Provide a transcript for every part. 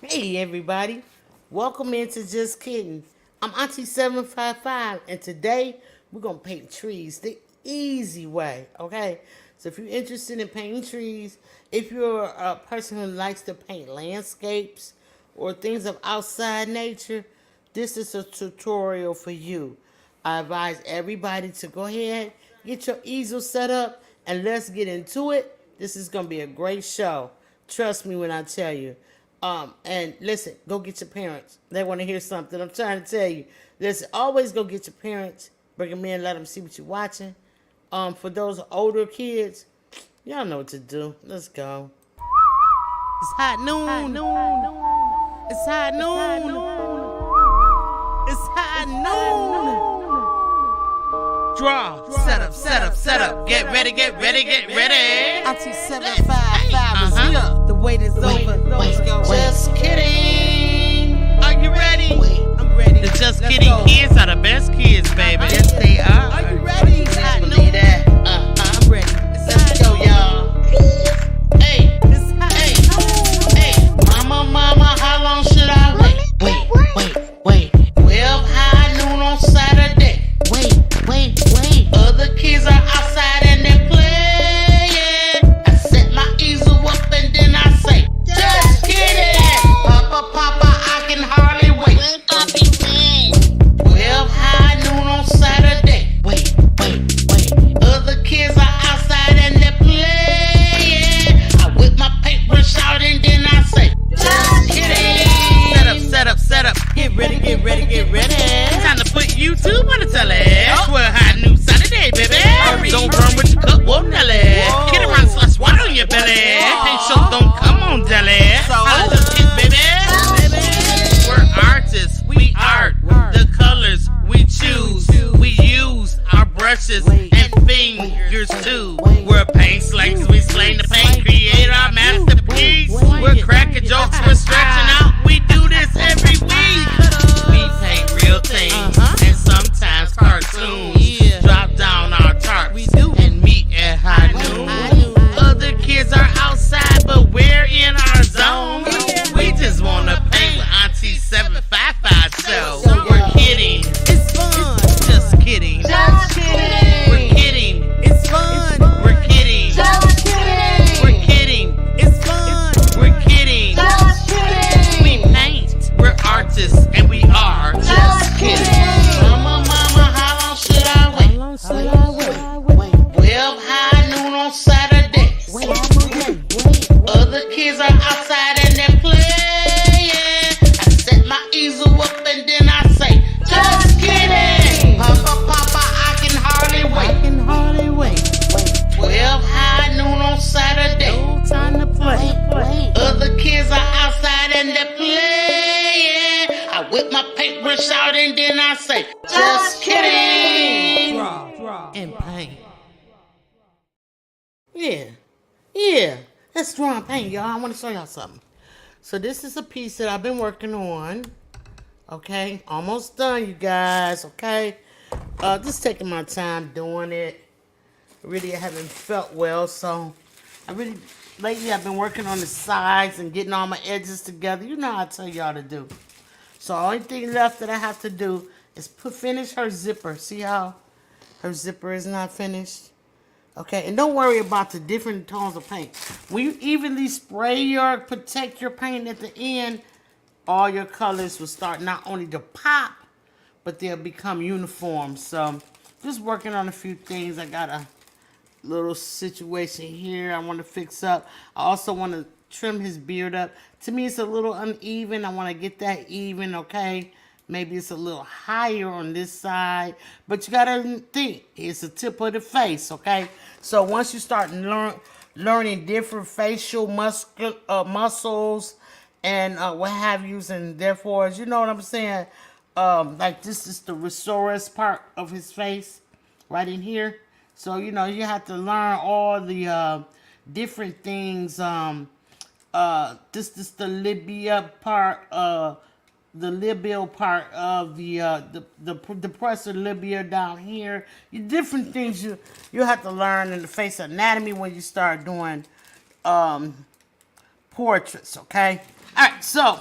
Hey everybody, welcome into Just Kidding. I'm Auntie 755 and today we're going to paint trees the easy way, okay? So if you're interested in painting trees, if you're a person who likes to paint landscapes or things of outside nature, this is a tutorial for you. I advise everybody to go ahead, get your easel set up, and let's get into it. This is going to be a great show. Trust me when I tell you. And listen, go get your parents. They want to hear something. I'm trying to tell you. Listen, always go get your parents. Bring them in, let them see what you're watching. For those older kids, y'all know what to do. Let's go. It's hot noon. It's hot noon. It's hot noon. Draw. Set up. Get ready. Auntie 755 is here. The wait is over. Let's go. Just kidding. Are you ready? I'm ready. The Just Kidding kids are the best kids, baby. Yes, they are. Are you ready? I believe that. I'm ready. Let's go, y'all. Hey. Mama, how long should I wait? 12 high noon on Saturday. Wait. Other kids are outside and they're playing. I set my easel up and then I say, just kidding. Papa, I can hardly wait. 12 high noon on Saturday. Wait. Other kids are outside and they're playing. I whip my paintbrush out and then I say, just kidding. Set up. Get ready. Time to put YouTube on the telly. 12 hot new Saturday, baby. Don't run with your cup, whoa, Nelly. Get around, slush water on your belly. Paint show don't come on, Jelly. I just kids, baby. We're artists, we art. The colors we choose. We use our brushes and fingers too. We're paint slangs, we slang the paint, create our masterpiece. We're cracking jokes, we're stretching out. We do this every week. We paint real things and sometimes cartoons. Drop down our tarps and meet at high noon. Other kids are outside, but we're in our zone. We just wanna paint with Auntie 755 show. We're kidding. It's fun. Just kidding. We're kidding. It's fun. We're kidding. We're kidding. It's fun. We're kidding. We paint. We're artists and we are just kidding. Mama, how long should I wait? 12 high noon on Saturday. Other kids are outside and they're playing. I set my easel up and then I say, just kidding. Papa, I can hardly wait. 12 high noon on Saturday. No time to play. Other kids are outside and they're playing. I whip my paintbrush out and then I say, just kidding. Draw and paint. Yeah. Let's draw and paint, y'all. I want to show y'all something. So this is a piece that I've been working on. Okay, almost done, you guys. Okay, just taking my time doing it. Really, I haven't felt well, so lately I've been working on the sides and getting all my edges together. You know how I tell y'all to do. So only thing left that I have to do is finish her zipper. See how her zipper is not finished? Okay, and don't worry about the different tones of paint. When you evenly protect your paint at the end, all your colors will start not only to pop, but they'll become uniform. So just working on a few things. I got a little situation here I want to fix up. I also want to trim his beard up. To me, it's a little uneven. I want to get that even, okay? Maybe it's a little higher on this side. But you got to think, it's the tip of the face, okay? So once you start learning different facial muscles and what have yous, and therefore, you know what I'm saying? Like this is the rhesaurus part of his face, right in here. So, you know, you have to learn all the different things. This is the labia part, the labial part of the depressor labia down here. Different things you have to learn in the face anatomy when you start doing portraits, okay? All right, so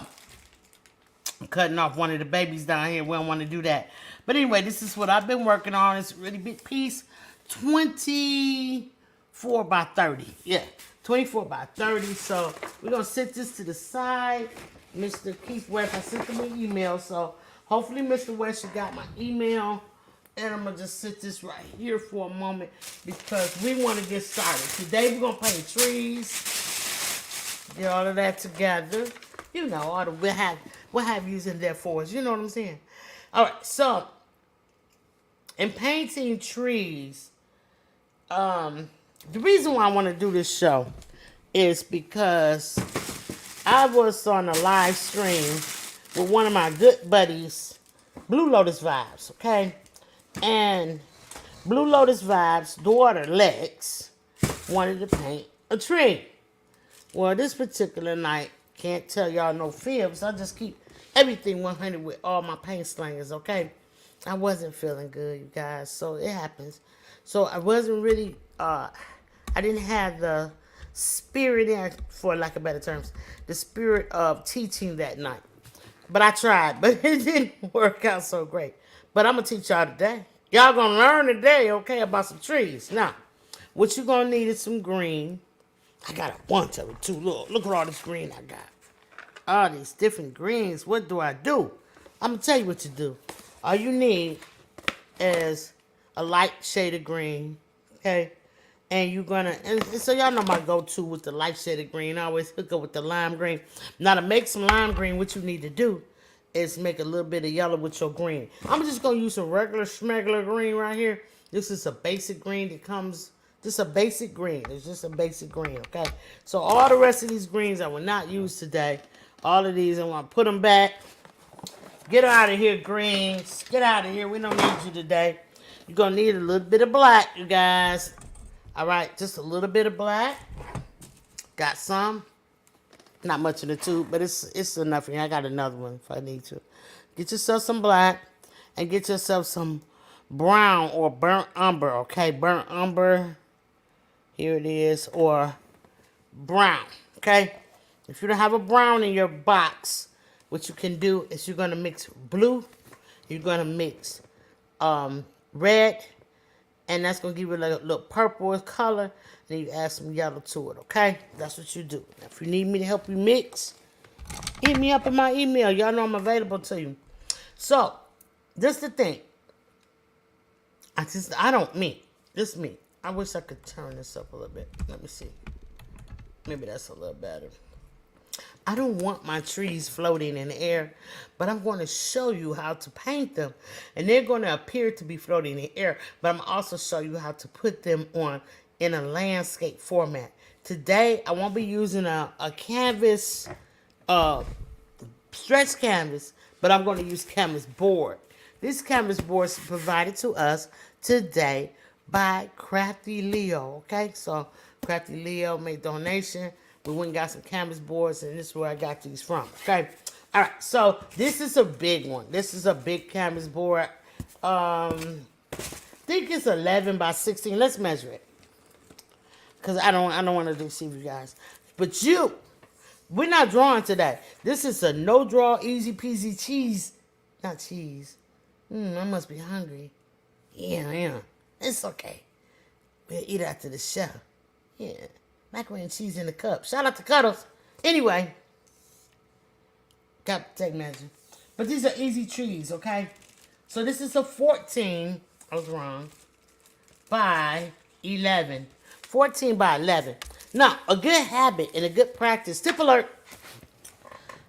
I'm cutting off one of the babies down here. We don't want to do that. But anyway, this is what I've been working on. It's a really big piece. 24 by 30. Yeah, 24 by 30. So we're going to set this to the side. Mr. Keith West, I sent him an email. So hopefully Mr. West, you got my email. And I'm going to just sit this right here for a moment because we want to get started. Today we're going to paint trees. Get all of that together. You know, all the what have yous in there for us. You know what I'm saying? All right, so in painting trees, the reason why I want to do this show is because I was on a live stream with one of my good buddies, Blue Lotus Vibes, okay? And Blue Lotus Vibes' daughter, Lex, wanted to paint a tree. Well, this particular night, can't tell y'all no fibs. I just keep everything 100 with all my paint slangers, okay? I wasn't feeling good, you guys, so it happens. So I wasn't really, I didn't have the spirit in, for lack of better terms, the spirit of teaching that night. But I tried, but it didn't work out so great. But I'm going to teach y'all today. Y'all going to learn today, okay, about some trees. Now, what you're going to need is some green. I got a bunch of it, too. Look at all this green I got. All these different greens. What do? I'm going to tell you what to do. All you need is a light shade of green, okay? And you're going to, and so y'all know my go-to with the light shade of green. I always hook up with the lime green. Now, to make some lime green, what you need to do is make a little bit of yellow with your green. I'm just going to use some regular schmegular green right here. This is a basic green that comes, just a basic green. It's just a basic green, okay? So all the rest of these greens I will not use today. All of these, I want to put them back. Get out of here, greens. Get out of here. We don't need you today. You're going to need a little bit of black, you guys. All right, just a little bit of black. Got some. Not much in the tube, but it's enough for you. I got another one if I need to. Get yourself some black and get yourself some brown or burnt umber, okay? Burnt umber. Here it is. Or brown, okay? If you don't have a brown in your box, what you can do is you're going to mix blue. You're going to mix red. And that's going to give you a little purple color. Then you add some yellow to it, okay? That's what you do. Now, if you need me to help you mix, hit me up in my email. Y'all know I'm available to you. So, this the thing. Just me. I wish I could turn this up a little bit. Let me see. Maybe that's a little better. I don't want my trees floating in the air, but I'm going to show you how to paint them. And they're going to appear to be floating in the air, but I'm also show you how to put them on in a landscape format. Today, I won't be using a canvas, stretch canvas, but I'm going to use canvas board. This canvas board is provided to us today by Crafty Leo, okay? So, Crafty Leo made donation. We went and got some canvas boards, and this is where I got these from, okay? All right, so this is a big one. This is a big canvas board. I think it's 11 by 16. Let's measure it. Because I don't want to deceive you guys. But we're not drawing today. This is a no-draw, easy-peasy cheese. Not cheese. I must be hungry. Yeah. It's okay. We'll eat after the show. Yeah. Macaroni and cheese in the cup. Shout out to Cuddles. Anyway. Got to take measure. But these are easy trees, okay? So this is a 14. I was wrong. By 11. 14 by 11. Now, a good habit and a good practice. Tip alert.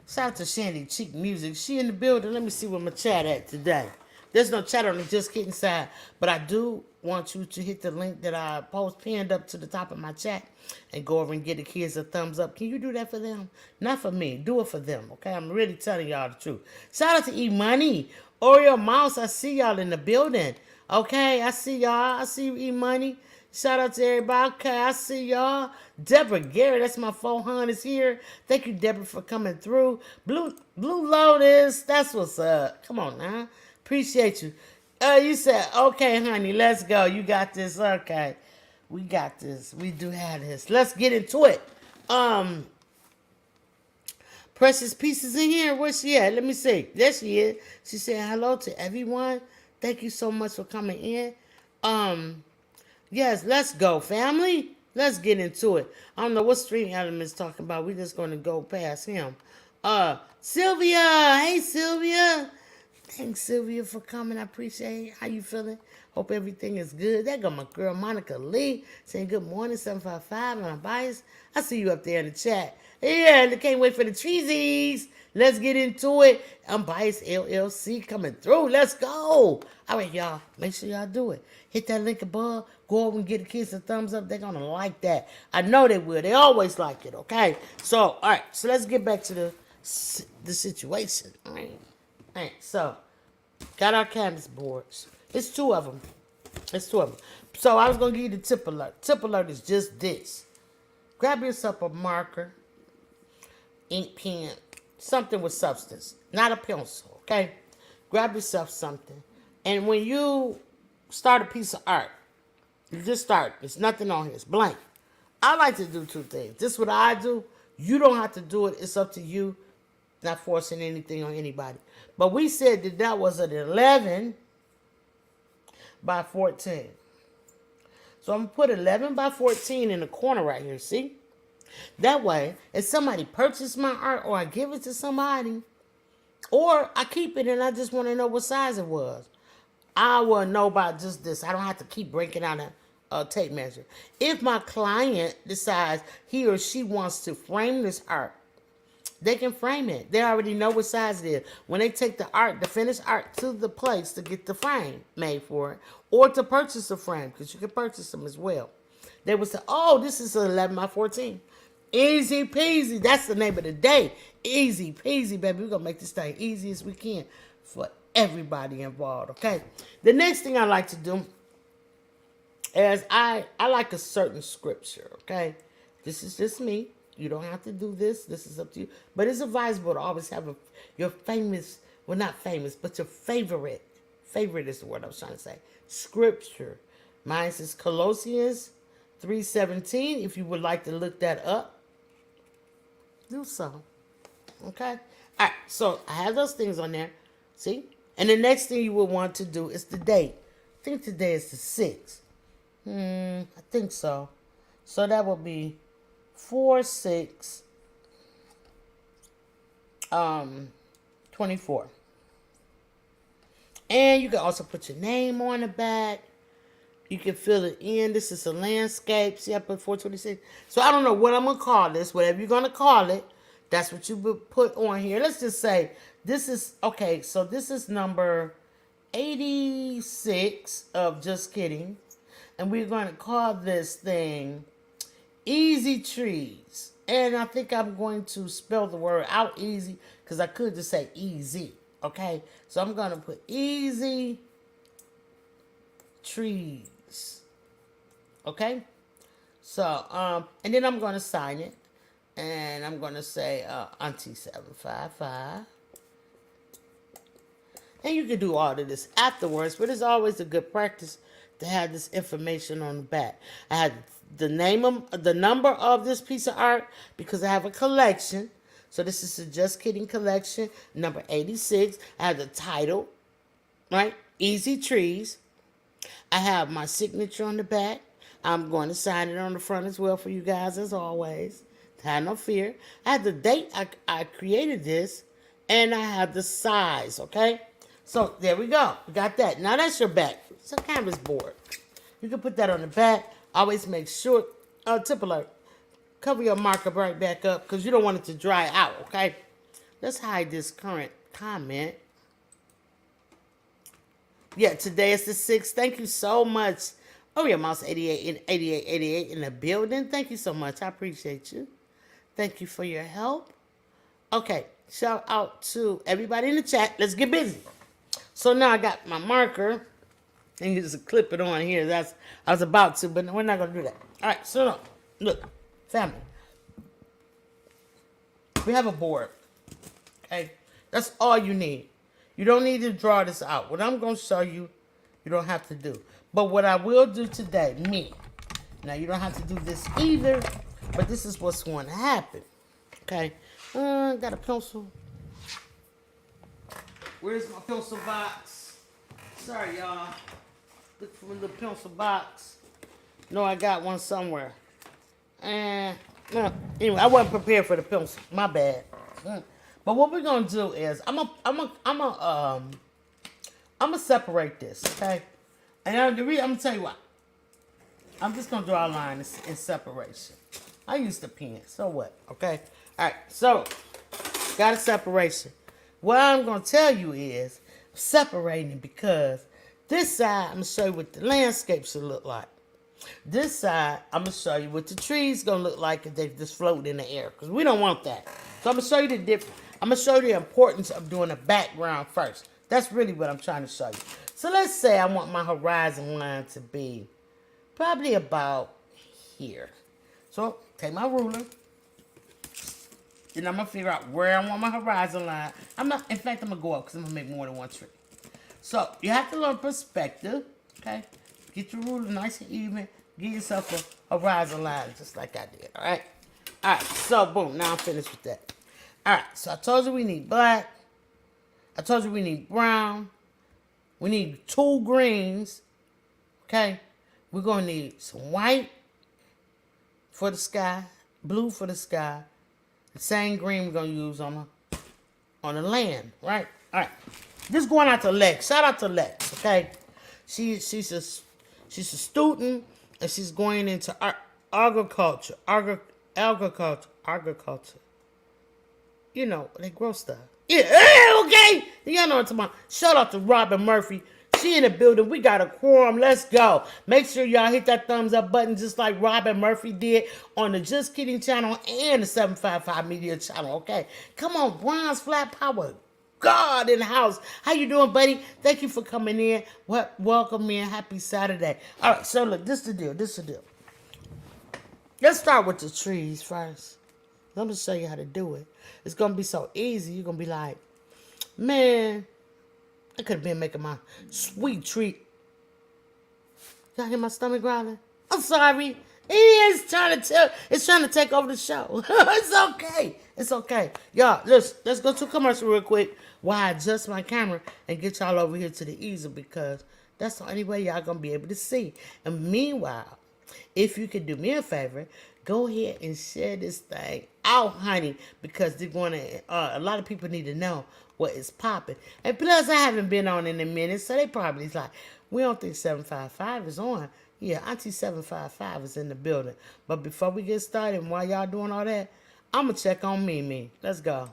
Shout out to Shandy Cheek Music. She in the building. Let me see where my chat at today. There's no chat on the Just Kidding side. But I do want you to hit the link that I pinned up to the top of my chat and go over and give the kids a thumbs up. Can you do that for them? Not for me. Do it for them, okay? I'm really telling y'all the truth. Shout out to E-Money. Oreo Mouse, I see y'all in the building. Okay, I see y'all. I see you, E-Money. Shout out to everybody. Okay, I see y'all. Deborah Garrett, that's my 400 here. Thank you, Deborah, for coming through. Blue Lotus, that's what's up. Come on now. Appreciate you. You said, okay, honey, let's go. You got this. Okay. We got this. We do have this. Let's get into it. Precious Pieces in here. Where's she at? Let me see. There she is. She said hello to everyone. Thank you so much for coming in. Yes, let's go, family. Let's get into it. I don't know what Stream Element's talking about. We're just going to go past him. Sylvia. Hey, Sylvia. Thanks, Sylvia, for coming. I appreciate it. How you feeling? Hope everything is good. There go my girl, Monica Lee, saying good morning, 755, and I'm biased. I see you up there in the chat. Yeah, I can't wait for the TREEEZYS. Let's get into it. Unbiased LLC coming through. Let's go. All right, y'all. Make sure y'all do it. Hit that link above. Go over and give the kids a thumbs up. They're going to like that. I know they will. They always like it, okay? So, all right. So, let's get back to the situation. All right. All right. So, got our canvas boards. It's two of them. So, I was going to give you the tip alert. Tip alert is just this. Grab yourself a marker, ink pen, something with substance, not a pencil, okay? Grab yourself something. And when you start a piece of art, you just start. There's nothing on here. It's blank. I like to do two things. This is what I do. You don't have to do it. It's up to you. Not forcing anything on anybody. But we said that was an 11 by 14. So I'm going to put 11 by 14 in the corner right here, see? That way, if somebody purchases my art or I give it to somebody, or I keep it and I just want to know what size it was, I will know about just this. I don't have to keep breaking out a tape measure. If my client decides he or she wants to frame this art, they can frame it. They already know what size it is. When they take the art, the finished art, to the place to get the frame made for it, or to purchase the frame, because you can purchase them as well. They would say, oh, this is an 11 by 14. Easy peasy. That's the name of the day. Easy peasy, baby. We're going to make this thing easy as we can for everybody involved, okay? The next thing I like to do is I like a certain scripture, okay? This is just me. You don't have to do this. This is up to you. But it's advisable to always have your famous, well, not famous, but your favorite is the word I was trying to say, scripture. Mine is Colossians 3:17. If you would like to look that up, do so. Okay? All right, so I have those things on there. See? And the next thing you will want to do is the date. I think today is the 6th. I think so. So that will be 4/6/24. And you can also put your name on the back. You can fill it in. This is a landscape. See, I put 426. So I don't know what I'm going to call this. Whatever you're going to call it, that's what you would put on here. Let's just say this is, okay, so this is number 86 of Just Kidding. And we're going to call this thing Easy Trees. And I think I'm going to spell the word out easy because I could just say easy. Okay? So I'm going to put Easy Trees. Okay? So, and then I'm going to sign it. And I'm going to say Auntie 755. And you can do all of this afterwards, but it's always a good practice to have this information on the back. I had the number of this piece of art because I have a collection. So this is the Just Kidding collection, number 86. I have the title, right? Easy Trees. I have my signature on the back. I'm going to sign it on the front as well for you guys as always. Have no fear. I have the date I created this, and I have the size, okay? So there we go. We got that. Now that's your back. It's a canvas board. You can put that on the back. Always make sure, tip alert, cover your marker right back up because you don't want it to dry out, okay? Let's hide this current comment. Yeah, today is the 6th. Thank you so much. Oh, yeah, Mouse 88 and 8888 in the building. Thank you so much. I appreciate you. Thank you for your help. Okay, shout out to everybody in the chat. Let's get busy. So now I got my marker. And you just clip it on here. I was about to, but we're not going to do that. All right, so look, family. We have a board. Okay? That's all you need. You don't need to draw this out. What I'm going to show you, you don't have to do. But what I will do today, now you don't have to do this either, but this is what's going to happen. Okay? Got a pencil. Where's my pencil box? Sorry, y'all. Look for the pencil box. No, I got one somewhere. And anyway, I wasn't prepared for the pencil. My bad. But what we're gonna do is I'm gonna separate this, okay? And I'm gonna tell you what. I'm just gonna draw a line in separation. I use the pen, so what? Okay. All right. So got a separation. What I'm gonna tell you is separating because this side I'm gonna show you what the landscape should look like. This side I'm gonna show you what the trees gonna look like if they just float in the air because we don't want that. So I'm gonna show you the difference. I'm gonna show you the importance of doing a background first. That's really what I'm trying to show you. So let's say I want my horizon line to be probably about here. So take my ruler. Then I'm gonna figure out where I want my horizon line. In fact, I'm gonna go up because I'm gonna make more than one tree. So you have to learn perspective, okay? Get your ruler nice and even. Give yourself a horizon line just like I did, all right? All right, so boom, now I'm finished with that. All right, so I told you we need black. I told you we need brown. We need 2 greens, okay? We're gonna need some white for the sky, blue for the sky. The same green we're gonna use on the land, right? All right. This going out to Lex. Shout out to Lex, okay? She's a student and she's going into agriculture. You know, they grow stuff. Yeah, okay. Y'all know what I'm talking about. Shout out to Robin Murphy. She in the building. We got a quorum. Let's go. Make sure y'all hit that thumbs up button just like Robin Murphy did on the Just Kidding channel and the 755 Media channel, okay? Come on, Bronze Flat Power. God in the house. How you doing, buddy? Thank you for coming in. Welcome in. Happy Saturday. All right, so look, this is the deal. Let's start with the trees first. Let me show you how to do it. It's going to be so easy. You're going to be like, man, I could have been making my sweet treat. Y'all hear my stomach growling? I'm sorry. It's trying to take over the show. It's okay. It's okay. Y'all, let's go to a commercial real quick while I adjust my camera and get y'all over here to the easel because that's the only way y'all gonna be able to see. And meanwhile, if you could do me a favor, go ahead and share this thing out, honey, because they're going to, a lot of people need to know what is popping. And plus, I haven't been on in a minute, so they probably is like, we don't think 755 is on. Yeah, Auntie 755 is in the building. But before we get started, and while y'all doing all that, I'm going to check on Mimi. Let's go.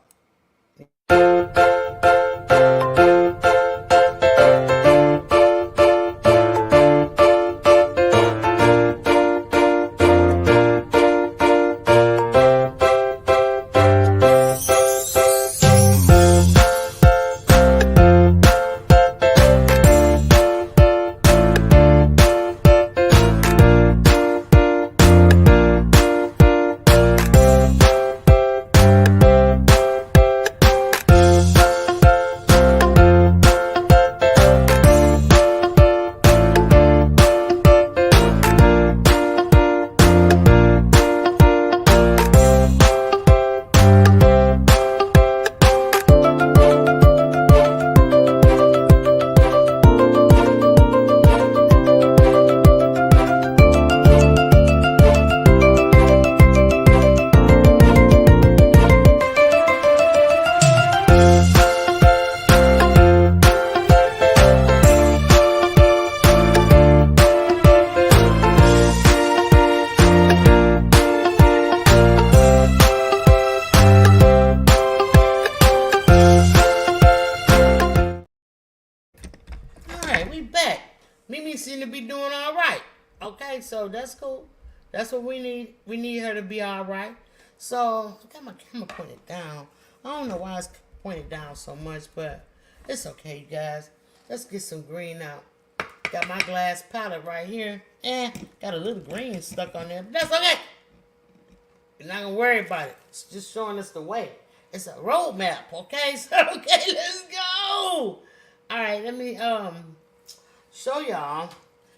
Mimi seem to be doing all right. Okay, so that's cool. That's what we need. We need her to be all right. So I got my camera pointed down. I don't know why it's pointed down so much, but it's okay, you guys. Let's get some green out. Got my glass palette right here. Got a little green stuck on there, but that's okay. You're not gonna worry about it. It's just showing us the way. It's a roadmap, okay? So, okay, let's go. All right, let me show y'all.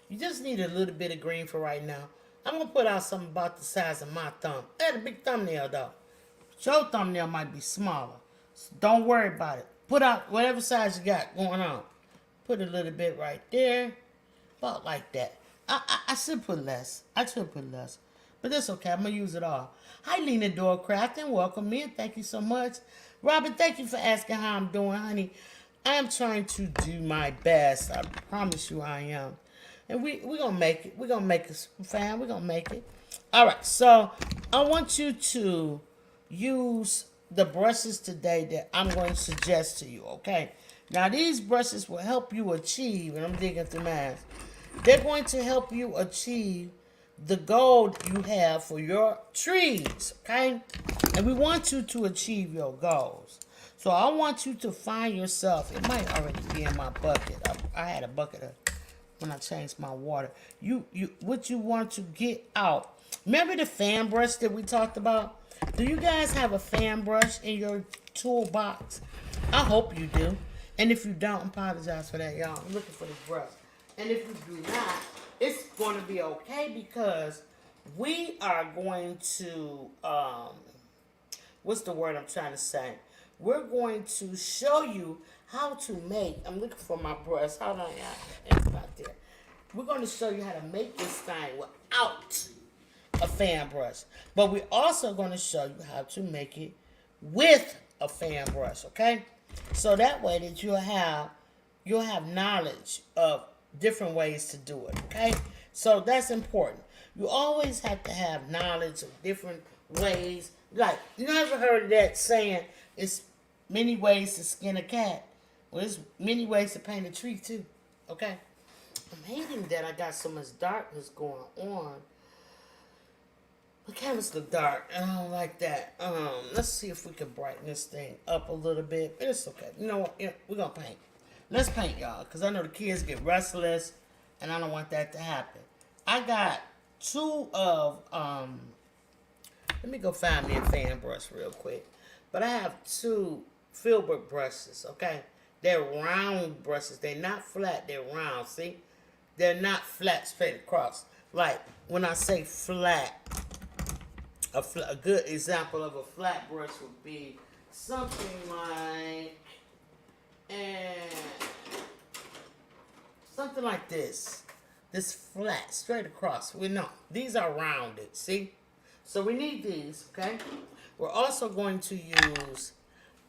You just need a little bit of green for right now. I'm gonna put out something about the size of my thumb. I had a big thumbnail though. Your thumbnail might be smaller. So don't worry about it. Put out whatever size you got going on. Put a little bit right there. About like that. I should put less. I should put less. But that's okay. I'm going to use it all. Hi, Lena Doorcraft, and welcome in. Thank you so much. Robin, thank you for asking how I'm doing, honey. I am trying to do my best. I promise you I am. And we're going to make it. We're going to make it, fam. We're going to make it. All right. So I want you to use the brushes today that I'm going to suggest to you, okay? Now, these brushes will help you achieve, and I'm digging through mine. They're going to help you achieve the goal you have for your trees, okay? And we want you to achieve your goals. So I want you to find yourself. It might already be in my bucket. I had a bucket of when I changed my water. What you want to get out. Remember the fan brush that we talked about? Do you guys have a fan brush in your toolbox? I hope you do. And if you don't, I apologize for that, y'all. I'm looking for this brush. And if you do not, it's going to be okay because we are going to, what's the word I'm trying to say? We're going to show you how to make, I'm looking for my brush. Hold on, y'all. It's not there. We're going to show you how to make this thing without a fan brush. But we're also going to show you how to make it with a fan brush, okay? So that way that you'll have knowledge of different ways to do it, okay? So that's important. You always have to have knowledge of different ways. Like, you never heard of that saying, it's many ways to skin a cat. Well, there's many ways to paint a tree too, okay? I'm hating that I got so much darkness going on. The canvas look dark. I don't like that. Let's see if we can brighten this thing up a little bit. It's okay. You know what? Yeah, we're going to paint. Let's paint, y'all, because I know the kids get restless, and I don't want that to happen. I got two of, let me go find me a fan brush real quick. But I have two filbert brushes, okay? They're round brushes. They're not flat. They're round, see? They're not flat straight across. Like, when I say flat, a good example of a flat brush would be something like, something like this. This flat, straight across. These are rounded, see? So we need these, okay? We're also going to use,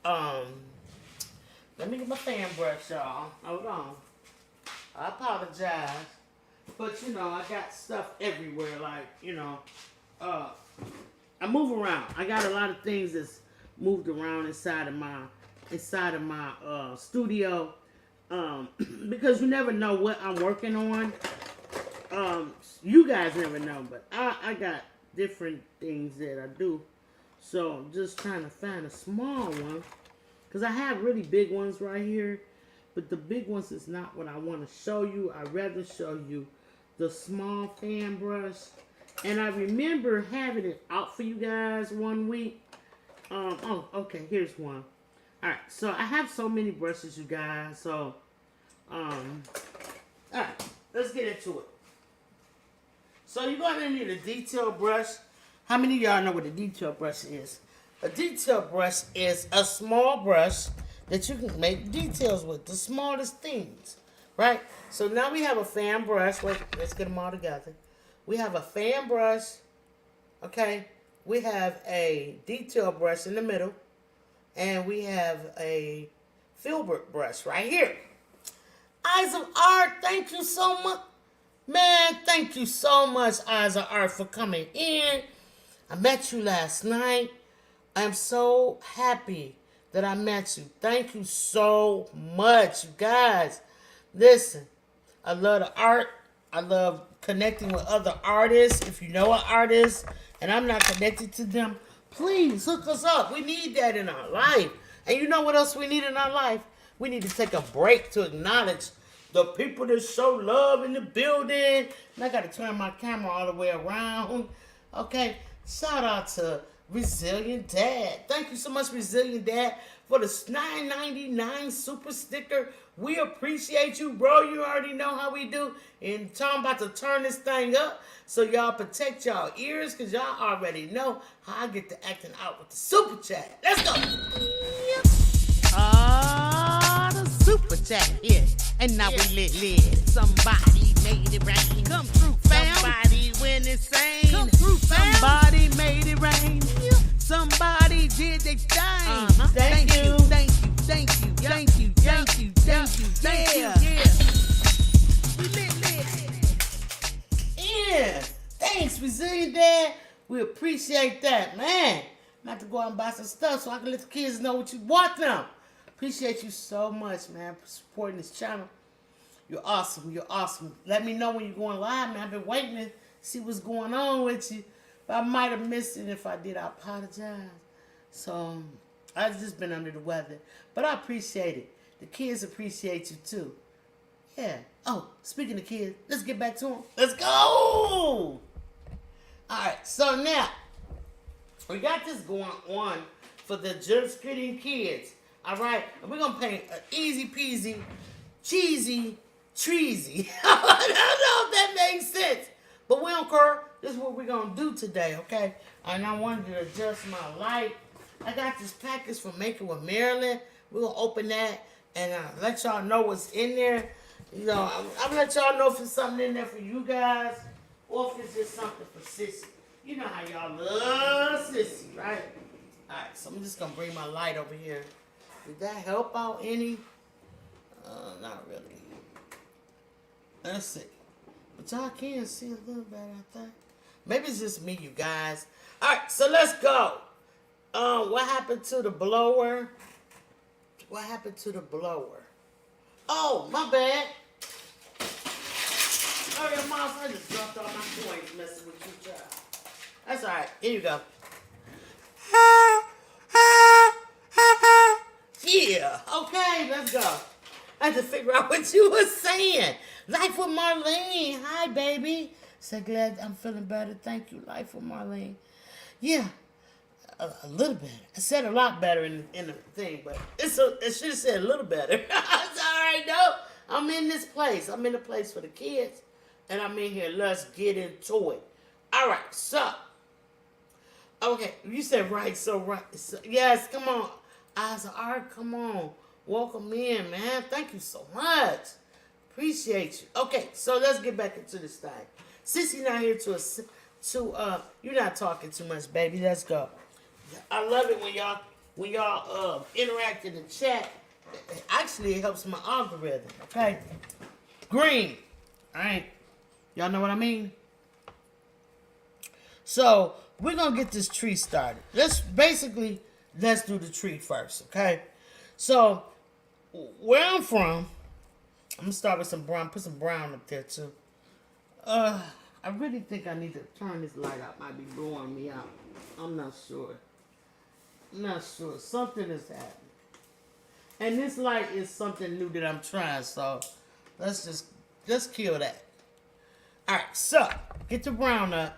let me get my fan brush, y'all. Hold on. I apologize. But, I got stuff everywhere, like, I move around. I got a lot of things that's moved around inside of my studio, because you never know what I'm working on. You guys never know, but I got different things that I do. So I'm just trying to find a small one, because I have really big ones right here, but the big ones is not what I want to show you. I'd rather show you the small fan brush. And I remember having it out for you guys one week. Oh, okay, here's one. All right, so I have so many brushes, you guys. So, all right, let's get into it. So you're going to need a detail brush. How many of y'all know what a detail brush is? A detail brush is a small brush that you can make details with, the smallest things, right? So now we have a fan brush. Wait, let's get them all together. We have a fan brush, okay? We have a detail brush in the middle, and we have a filbert brush right here. Eyes of Art, thank you so much. Man, thank you so much, Eyes of Art, for coming in. I met you last night. I'm so happy that I met you. Thank you so much, you guys. Listen, I love the art. I love connecting with other artists. If you know an artist and I'm not connected to them, please hook us up. We need that in our life. And you know what else we need in our life? We need to take a break to acknowledge the people that show love in the building. And I got to turn my camera all the way around. Okay, shout out to Resilient Dad. Thank you so much, Resilient Dad, for the $9.99 super sticker. We appreciate you, bro. You already know how we do. And Tom about to turn this thing up so y'all protect y'all ears, because y'all already know how I get to acting out with the super chat. Let's go. The super chat here. And now we lit. Somebody made it rain. Come through, fam. Somebody went insane. Come through, fam. Somebody made it rain. Somebody did their thing. Thank you. Yeah. Thanks, Resilient Dad. We appreciate that, man. I'm about to go out and buy some stuff so I can let the kids know what you bought them. Appreciate you so much, man, for supporting this channel. You're awesome. You're awesome. Let me know when you're going live, man. I've been waiting to see what's going on with you. But I might have missed it. If I did, I apologize. So, I've just been under the weather. But I appreciate it. The kids appreciate you, too. Yeah. Oh, speaking of kids, let's get back to them. Let's go! All right. So, now, we got this going on for the just kidding kids. All right? And we're going to paint an easy peasy, cheesy, treesy. I don't know if that makes sense. But we don't care. This is what we're going to do today, okay? And I wanted to adjust my light. I got this package from Making with Maryland. We're going to open that and let y'all know what's in there. You know, I'm let y'all know if it's something in there for you guys or if it's just something for Sissy. You know how y'all love Sissy, right? All right, so I'm just going to bring my light over here. Did that help out any? Not really. Let's see. But y'all can see a little better, I think. Maybe it's just me, you guys. All right, so let's go. What happened to the blower? What happened to the blower? Oh, my bad. Oh, your mom, I just dropped all my coins messing with you, child. That's all right. Here you go. Yeah. Okay, let's go. I had to figure out what you were saying. Life with Marlene. Hi, baby. So glad I'm feeling better. Thank you, Life with Marlene. Yeah, a little better. I said a lot better in the thing, but it should have said a little better. It's all right, though. I'm in this place. I'm in a place for the kids, and I'm in here. Let's get into it. All right, so. Okay, you said right, so right. So, yes, come on. I said, all right, come on. Welcome in, man. Thank you so much. Appreciate you. Okay, so let's get back into this thing. Sissy not here you're not talking too much, baby. Let's go. I love it when y'all interact in the chat. Actually, it helps my algorithm, okay? Green. All right. Y'all know what I mean? So, we're going to get this tree started. Let's do the tree first, okay? So, where I'm from, I'm going to start with some brown. Put some brown up there, too. I really think I need to turn this light out. Might be blowing me out. I'm not sure. Something is happening. And this light is something new that I'm trying, so let's kill that. All right, so get the brown up.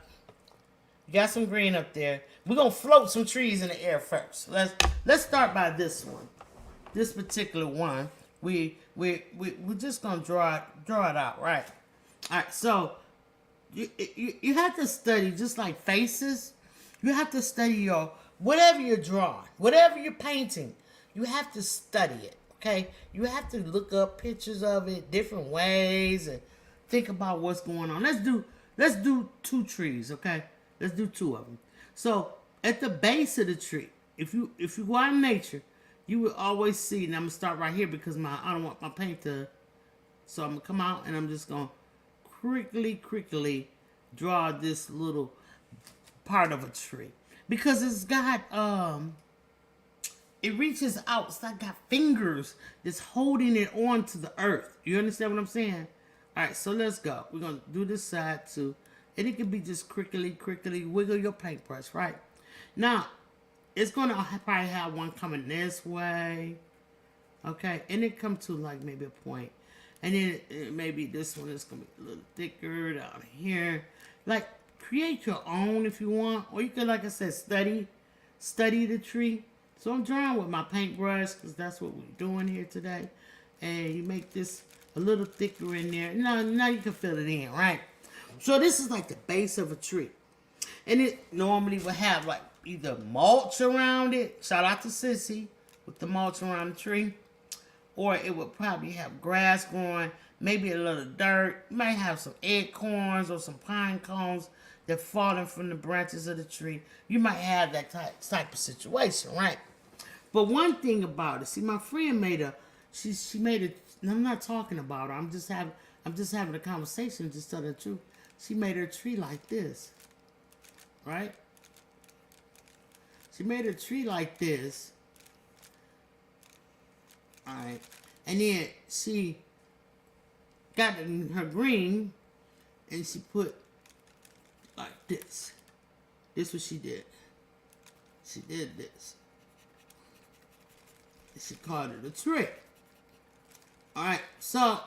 You got some green up there. We're gonna float some trees in the air first. Let's start by this one. This particular one. We're just gonna draw it out, right? All right, so you have to study, just like faces. You have to study your whatever you're drawing, whatever you're painting. You have to study it, okay? You have to look up pictures of it different ways and think about what's going on. Let's do 2 trees, okay? Let's do 2 of them. So at the base of the tree, if you go out in nature, you will always see. And I'm gonna start right here because I don't want my paint to. So I'm gonna come out and I'm just gonna quickly draw this little part of a tree because it's got it reaches out. It's like got fingers that's holding it onto the earth. You understand what I'm saying? All right, so let's go. We're gonna do this side too. And it can be just quickly wiggle your paintbrush, right? Now, it's going to probably have one coming this way, okay? And it come to like maybe a point. And then maybe this one is going to be a little thicker down here. Like, create your own if you want. Or you can, like I said, study study the tree. So I'm drawing with my paintbrush because that's what we're doing here today. And you make this a little thicker in there. Now you can fill it in, right? So this is like the base of a tree. And it normally will have like either mulch around it. Shout out to Sissy with the mulch around the tree. Or it would probably have grass growing, maybe a little dirt. You might have some acorns or some pine cones that falling from the branches of the tree. You might have that type of situation, right? But one thing about it, see, my friend made a, she made it. I'm not talking about her. I'm just having a conversation. Just tell the truth. She made her tree like this, right? She made her tree like this. All right, and then she got it in her green, and she put like this. This what she did. She did this. And she called it a tree. All right, so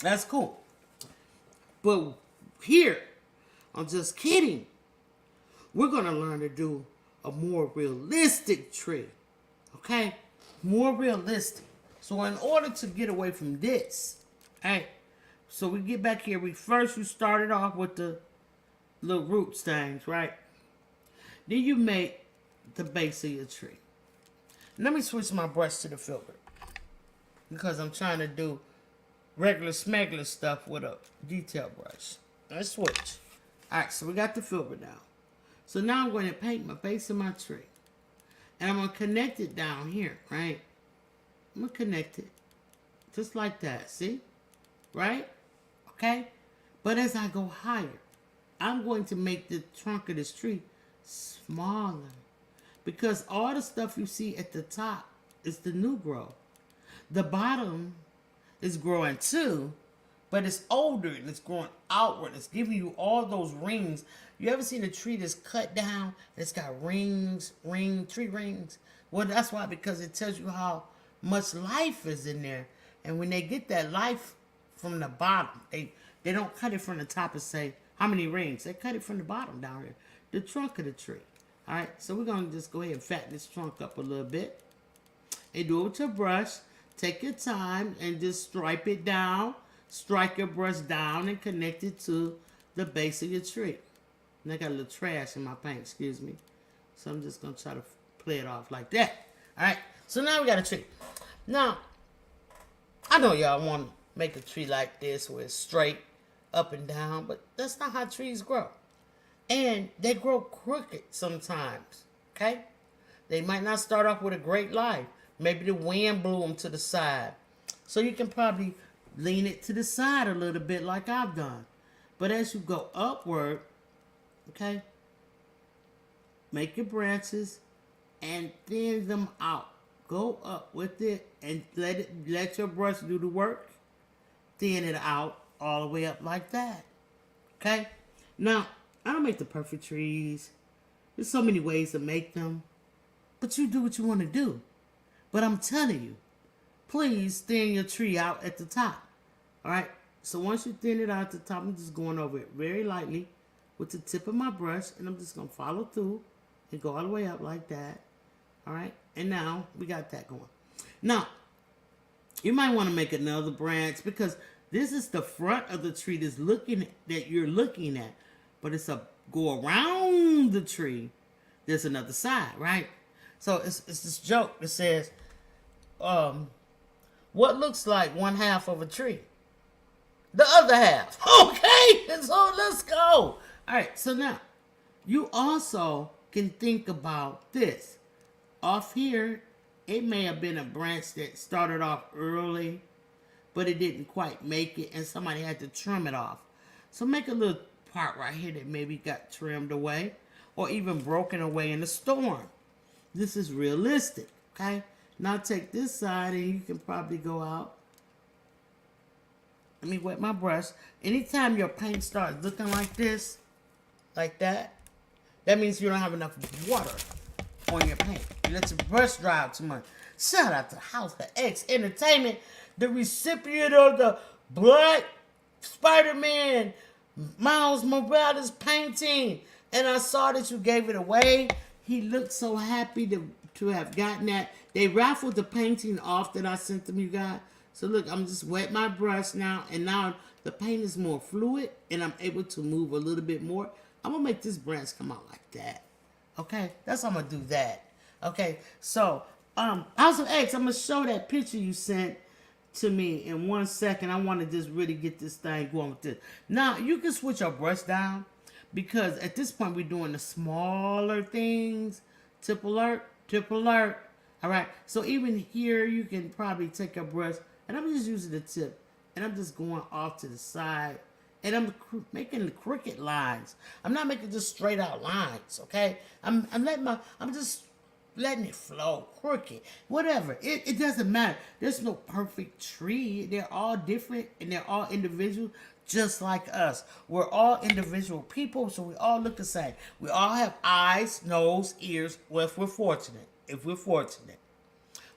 that's cool. But here, I'm just kidding. We're gonna learn to do a more realistic tree, okay? More realistic. So in order to get away from this, hey, so we get back here. We started off with the little root things, right? Then you make the base of your tree. Let me switch my brush to the filbert because I'm trying to do regular smuggler stuff with a detail brush. Let's switch. All right, so we got the filbert now. So now I'm going to paint my base of my tree. And I'm going to connect it down here, right? I'm going to connect it just like that, see? Right? Okay? But as I go higher, I'm going to make the trunk of this tree smaller. Because all the stuff you see at the top is the new growth. The bottom is growing too, but it's older and it's growing outward. It's giving you all those rings. You ever seen a tree that's cut down and it's got tree rings? Well, that's why, because it tells you how much life is in there. And when they get that life from the bottom, they don't cut it from the top and say how many rings. They cut it from the bottom down here, the trunk of the tree. All right, so we're going to just go ahead and fatten this trunk up a little bit. And do it with your brush. Take your time and just stripe it down. Strike your brush down and connect it to the base of your tree. And I got a little trash in my paint, excuse me. So I'm just going to try to play it off like that. All right, so now we got a tree. Now, I know y'all want to make a tree like this where it's straight up and down, but that's not how trees grow. And they grow crooked sometimes, okay? They might not start off with a great life. Maybe the wind blew them to the side. So you can probably lean it to the side a little bit like I've done. But as you go upward, okay, make your branches and thin them out. Go up with it and let your brush do the work. Thin it out all the way up like that. Okay? Now, I don't make the perfect trees. There's so many ways to make them. But you do what you want to do. But I'm telling you, please thin your tree out at the top. Alright? So once you thin it out at the top, I'm just going over it very lightly with the tip of my brush. And I'm just going to follow through and go all the way up like that. Alright? And now we got that going. Now, you might want to make another branch because this is the front of the tree that you're looking at. But it's go around the tree. There's another side, right? So it's this joke that says, what looks like one half of a tree? The other half. Okay, so let's go. All right, so now you also can think about this. Off here, it may have been a branch that started off early, but it didn't quite make it, and somebody had to trim it off. So make a little part right here that maybe got trimmed away or even broken away in a storm. This is realistic, okay? Now take this side and you can probably go out. Let me wet my brush. Anytime your paint starts looking like this, like that, that means you don't have enough water on your paint. You let your brush dry out too much. Shout out to House of X Entertainment, the recipient of the Black Spider-Man Miles Morales painting. And I saw that you gave it away. he looked so happy to have gotten that. They raffled the painting off that I sent them, you guys. So look, I'm just wet my brush now, and now the paint is more fluid, and I'm able to move a little bit more. I'm gonna make this branch come out like that. Okay, that's how I'm gonna do that. Okay, so House of X, I'm gonna show that picture you sent to me in 1 second. I want to just really get this thing going with this. Now you can switch your brush down, because at this point we're doing the smaller things. Tip alert, tip alert. All right, so even here you can probably take your brush, and I'm just using the tip, and I'm just going off to the side, and I'm making the crooked lines. I'm not making just straight out lines. Okay, I'm just letting it flow, crooked, whatever. It doesn't matter. There's no perfect tree. They're all different, and they're all individual, just like us. We're all individual people, so we all look the same. We all have eyes, nose, ears. Well, if we're fortunate.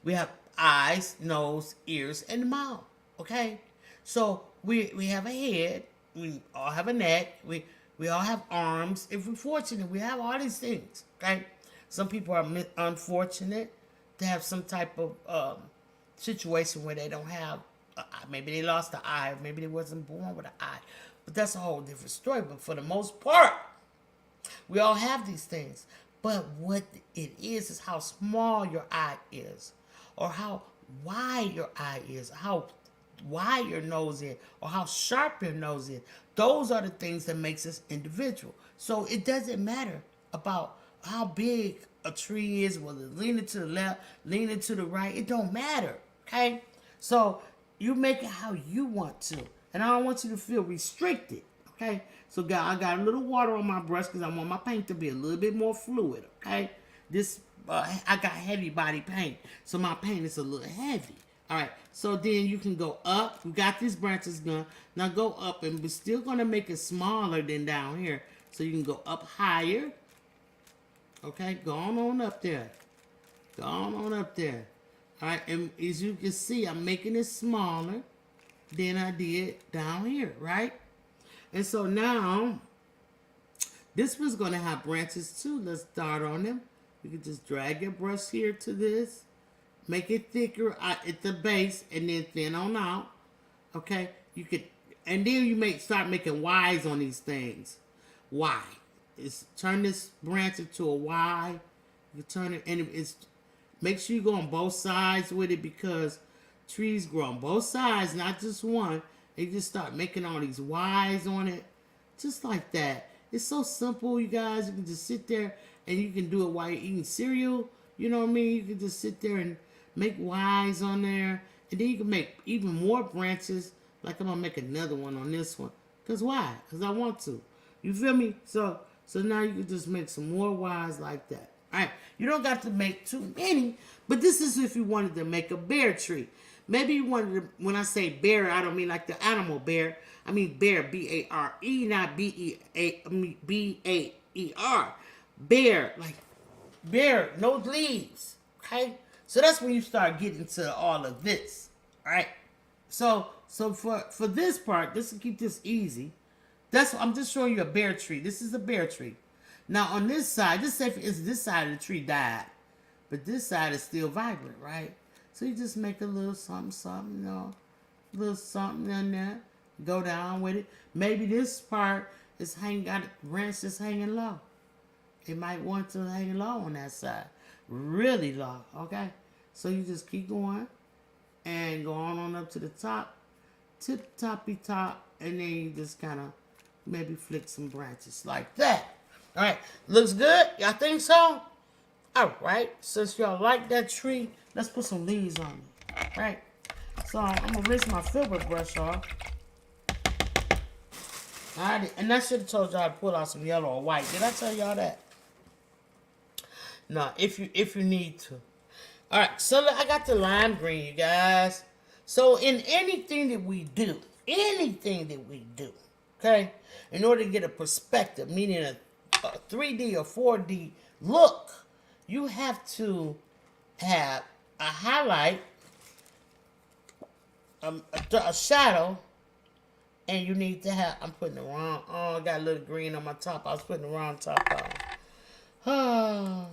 We have eyes, nose, ears, and mouth. Okay? So we have a head. We all have a neck. We all have arms. If we're fortunate, we have all these things. Okay? Some people are unfortunate to have some type of situation where they don't have an eye. Maybe they lost an eye, or maybe they wasn't born with an eye. But that's a whole different story. But for the most part, we all have these things. But what it is how small your eye is, or how wide your eye is, how wide your nose is, or how sharp your nose is. Those are the things that makes us individual. So it doesn't matter about how big a tree is, whether it's leaning to the left, leaning to the right. It don't matter, okay? So you make it how you want to. And I don't want you to feel restricted, okay? So I got a little water on my brush because I want my paint to be a little bit more fluid, okay? This, I got heavy body paint, so my paint is a little heavy. All right, so then you can go up. We got these branches done. Now go up, and we're still going to make it smaller than down here. So you can go up higher. Okay, go on up there. Go on up there. All right, and as you can see, I'm making it smaller than I did down here, right? And so now, this one's going to have branches too. Let's start on them. You can just drag your brush here to this. Make it thicker at the base, and then thin on out. Okay, you could, and then you start making Y's on these things. Y. Turn this branch into a Y. You turn it, and make sure you go on both sides with it, because trees grow on both sides, not just one. And you just start making all these Y's on it, just like that. It's so simple, you guys. You can just sit there, and you can do it while you're eating cereal. You know what I mean? You can just sit there and make Y's on there, and then you can make even more branches. Like I'm gonna make another one on this one. Cause why? Cause I want to. You feel me? So now you can just make some more Y's like that. All right. You don't got to make too many, but this is if you wanted to make a bear tree. Maybe you wanted to, when I say bear, I don't mean like the animal bear. I mean bear, B-A-R-E, not B-E-A-B-A-E-R. Bear, like bear, no leaves. Okay? So that's when you start getting to all of this. All right? So for this part, this will keep this easy. I'm just showing you a bear tree. This is a bear tree. Now on this side, this side of the tree died, but this side is still vibrant, right? So you just make a little something, you know, a little something in there. Go down with it. Maybe this part is got a branch that's hanging low. It might want to hang low on that side, really low. Okay, so you just keep going and go on up to the top, toppy top, and then you just kind of maybe flick some branches like that. All right, looks good? Y'all think so? All right, since y'all like that tree, let's put some leaves on it. All right, so I'm gonna rinse my filbert brush off. All right, and I should have told y'all to pull out some yellow or white. Did I tell y'all that? No, if you need to. All right, so I got the lime green, you guys. So in anything that we do, okay, in order to get a perspective, meaning a 3D or 4D look, you have to have a highlight, a shadow, and you need to have, I'm putting the wrong, I got a little green on my top. I was putting the wrong top on. Oh,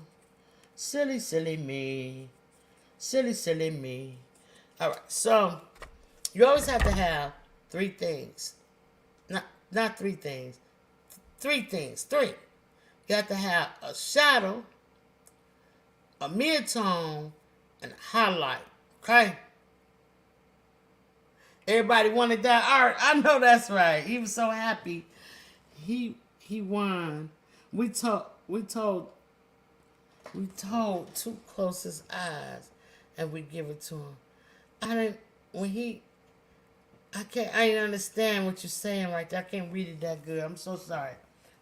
silly, silly me. Silly, silly me. All right, so you always have to have three things. Not three things. Three things. Three. You have to have a shadow, a mid-tone, and a highlight. Okay? Everybody wanted that art. I know that's right. He was so happy. He won. We told two closest eyes, and we give it to him. I didn't understand what you're saying right there. I can't read it that good. I'm so sorry.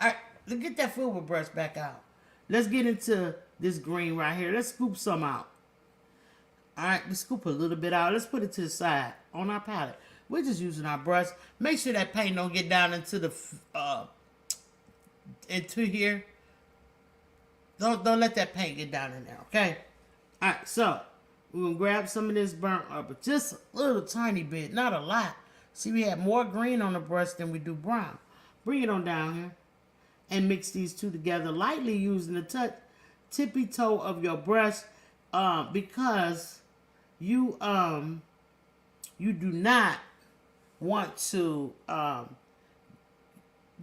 All right, let's get that filbert brush back out. Let's get into this green right here. Let's scoop some out. All right, let's scoop a little bit out. Let's put it to the side on our palette. We're just using our brush. Make sure that paint don't get down into the into here. Don't let that paint get down in there, okay? All right, so we're gonna grab some of this burnt but just a little tiny bit, not a lot. See, we have more green on the brush than we do brown. Bring it on down here and mix these two together lightly using the tippy toe of your brush because you do not want to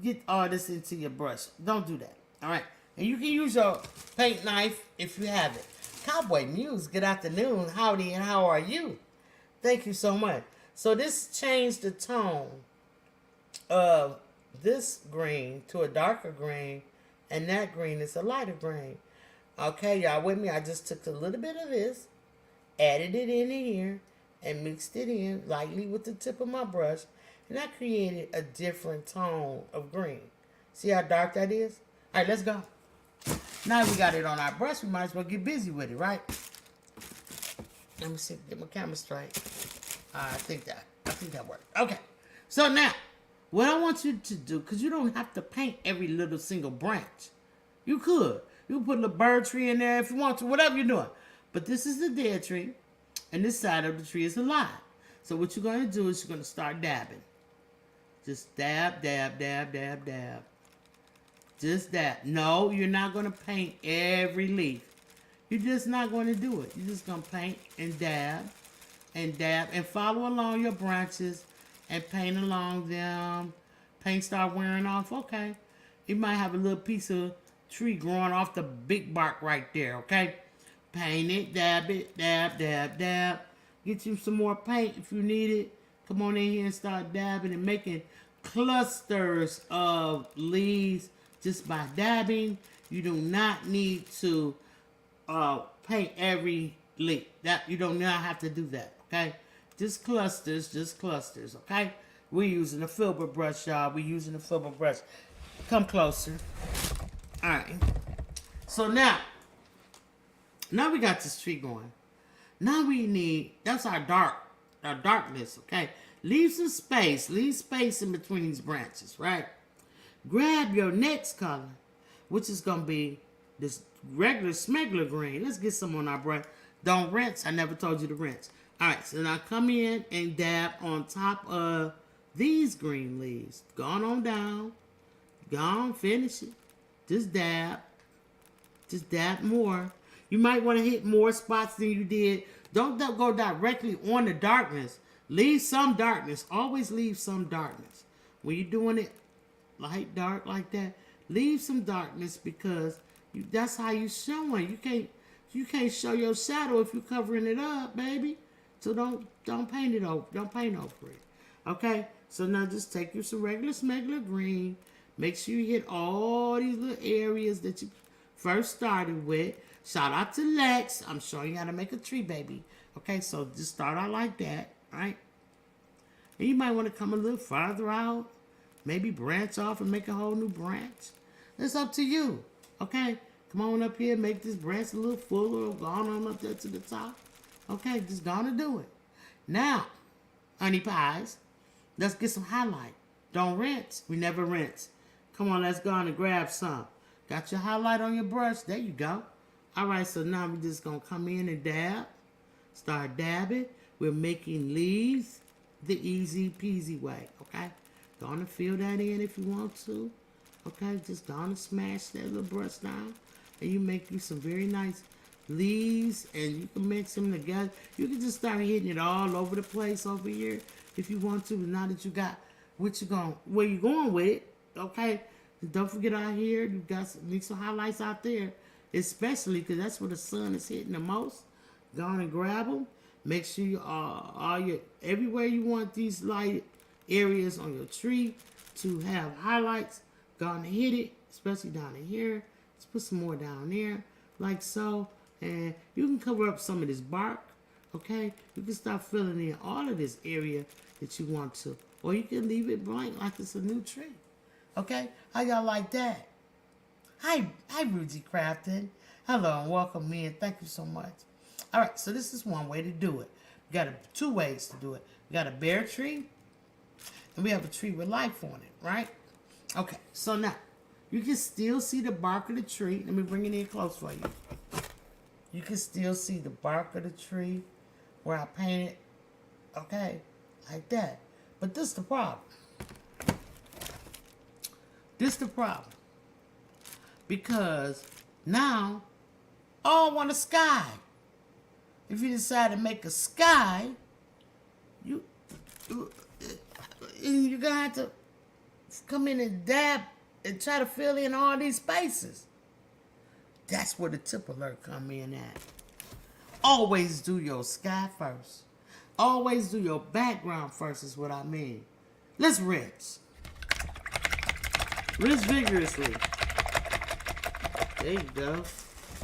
get all this into your brush. Don't do that. All right. And you can use your paint knife if you have it. Cowboy Muse, good afternoon. Howdy and how are you? Thank you so much. So this changed the tone of this green to a darker green, and that green is a lighter green. Okay, y'all with me? I just took a little bit of this, added it in here, and mixed it in lightly with the tip of my brush, and that created a different tone of green. See how dark that is? All right, let's go. Now we got it on our brush, we might as well get busy with it, right? Let me see, get my camera straight. I think that worked. Okay, so now, what I want you to do, because you don't have to paint every little single branch. You could. You can put a little bird tree in there if you want to, whatever you're doing. But this is the dead tree, and this side of the tree is alive. So what you're going to do is you're going to start dabbing. Just dab, dab, dab, dab, dab. Just dab. No, you're not going to paint every leaf. You're just not going to do it. You're just going to paint and dab and follow along your branches and paint along them. Paint start wearing off. Okay. You might have a little piece of tree growing off the big bark right there. Okay. Paint it, dab, dab, dab. Get you some more paint if you need it. Come on in here and start dabbing and making clusters of leaves just by dabbing. You do not need to paint every leaf. That you do not have to do that. Okay, just clusters, okay? We're using a filbert brush, y'all. We're using a filbert brush. Come closer. All right. So now we got this tree going. Now we need, that's our darkness, okay? Leave some space. Leave space in between these branches, right? Grab your next color, which is going to be this regular smuggler green. Let's get some on our brush. Don't rinse. I never told you to rinse. All right, so now come in and dab on top of these green leaves. Go on down. Go on, finish it. Just dab. Just dab more. You might want to hit more spots than you did. Don't go directly on the darkness. Leave some darkness. Always leave some darkness. When you're doing it light, dark like that, leave some darkness because that's how you're showing. You can't show your shadow if you're covering it up, baby. So don't paint it over. Don't paint over it. Okay? So now just take you some regular smuggler green. Make sure you hit all these little areas that you first started with. Shout out to Lex. I'm showing you how to make a tree, baby. Okay, so just start out like that, right? And you might want to come a little farther out. Maybe branch off and make a whole new branch. It's up to you, okay? Come on up here, make this branch a little fuller. Go on up there to the top. Okay, just go on and do it. Now, honey pies, let's get some highlight. Don't rinse. We never rinse. Come on, let's go on and grab some. Got your highlight on your brush. There you go. All right, so now we're just going to come in and dab. Start dabbing. We're making leaves the easy peasy way, okay? Go on and fill that in if you want to. Okay, just go on and smash that little brush down. and you make you some very nice leaves, and you can mix them together. You can just start hitting it all over the place over here if you want to. Now that you got where you're going with it, okay? And don't forget out here, you got some highlights out there, especially because that's where the sun is hitting the most. Go on and grab them. Make sure you everywhere you want these light areas on your tree to have highlights. Go on and hit it, especially down in here. Let's put some more down there, like so. And you can cover up some of this bark, okay? You can start filling in all of this area that you want to. Or you can leave it blank like it's a new tree, okay? How y'all like that? Hi, Rudy Crafton. Hello and welcome in. Thank you so much. All right, so this is one way to do it. We got two ways to do it. We got a bare tree, and we have a tree with life on it, right? Okay, so now, you can still see the bark of the tree. Let me bring it in close for you. You can still see the bark of the tree where I painted, okay, like that. But this is the problem. Because now, I want a sky. If you decide to make a sky, you're going to have to come in and dab and try to fill in all these spaces. That's where the tip alert come in at. Always do your sky first. Always do your background first is what I mean. Let's rinse. Rinse vigorously. There you go.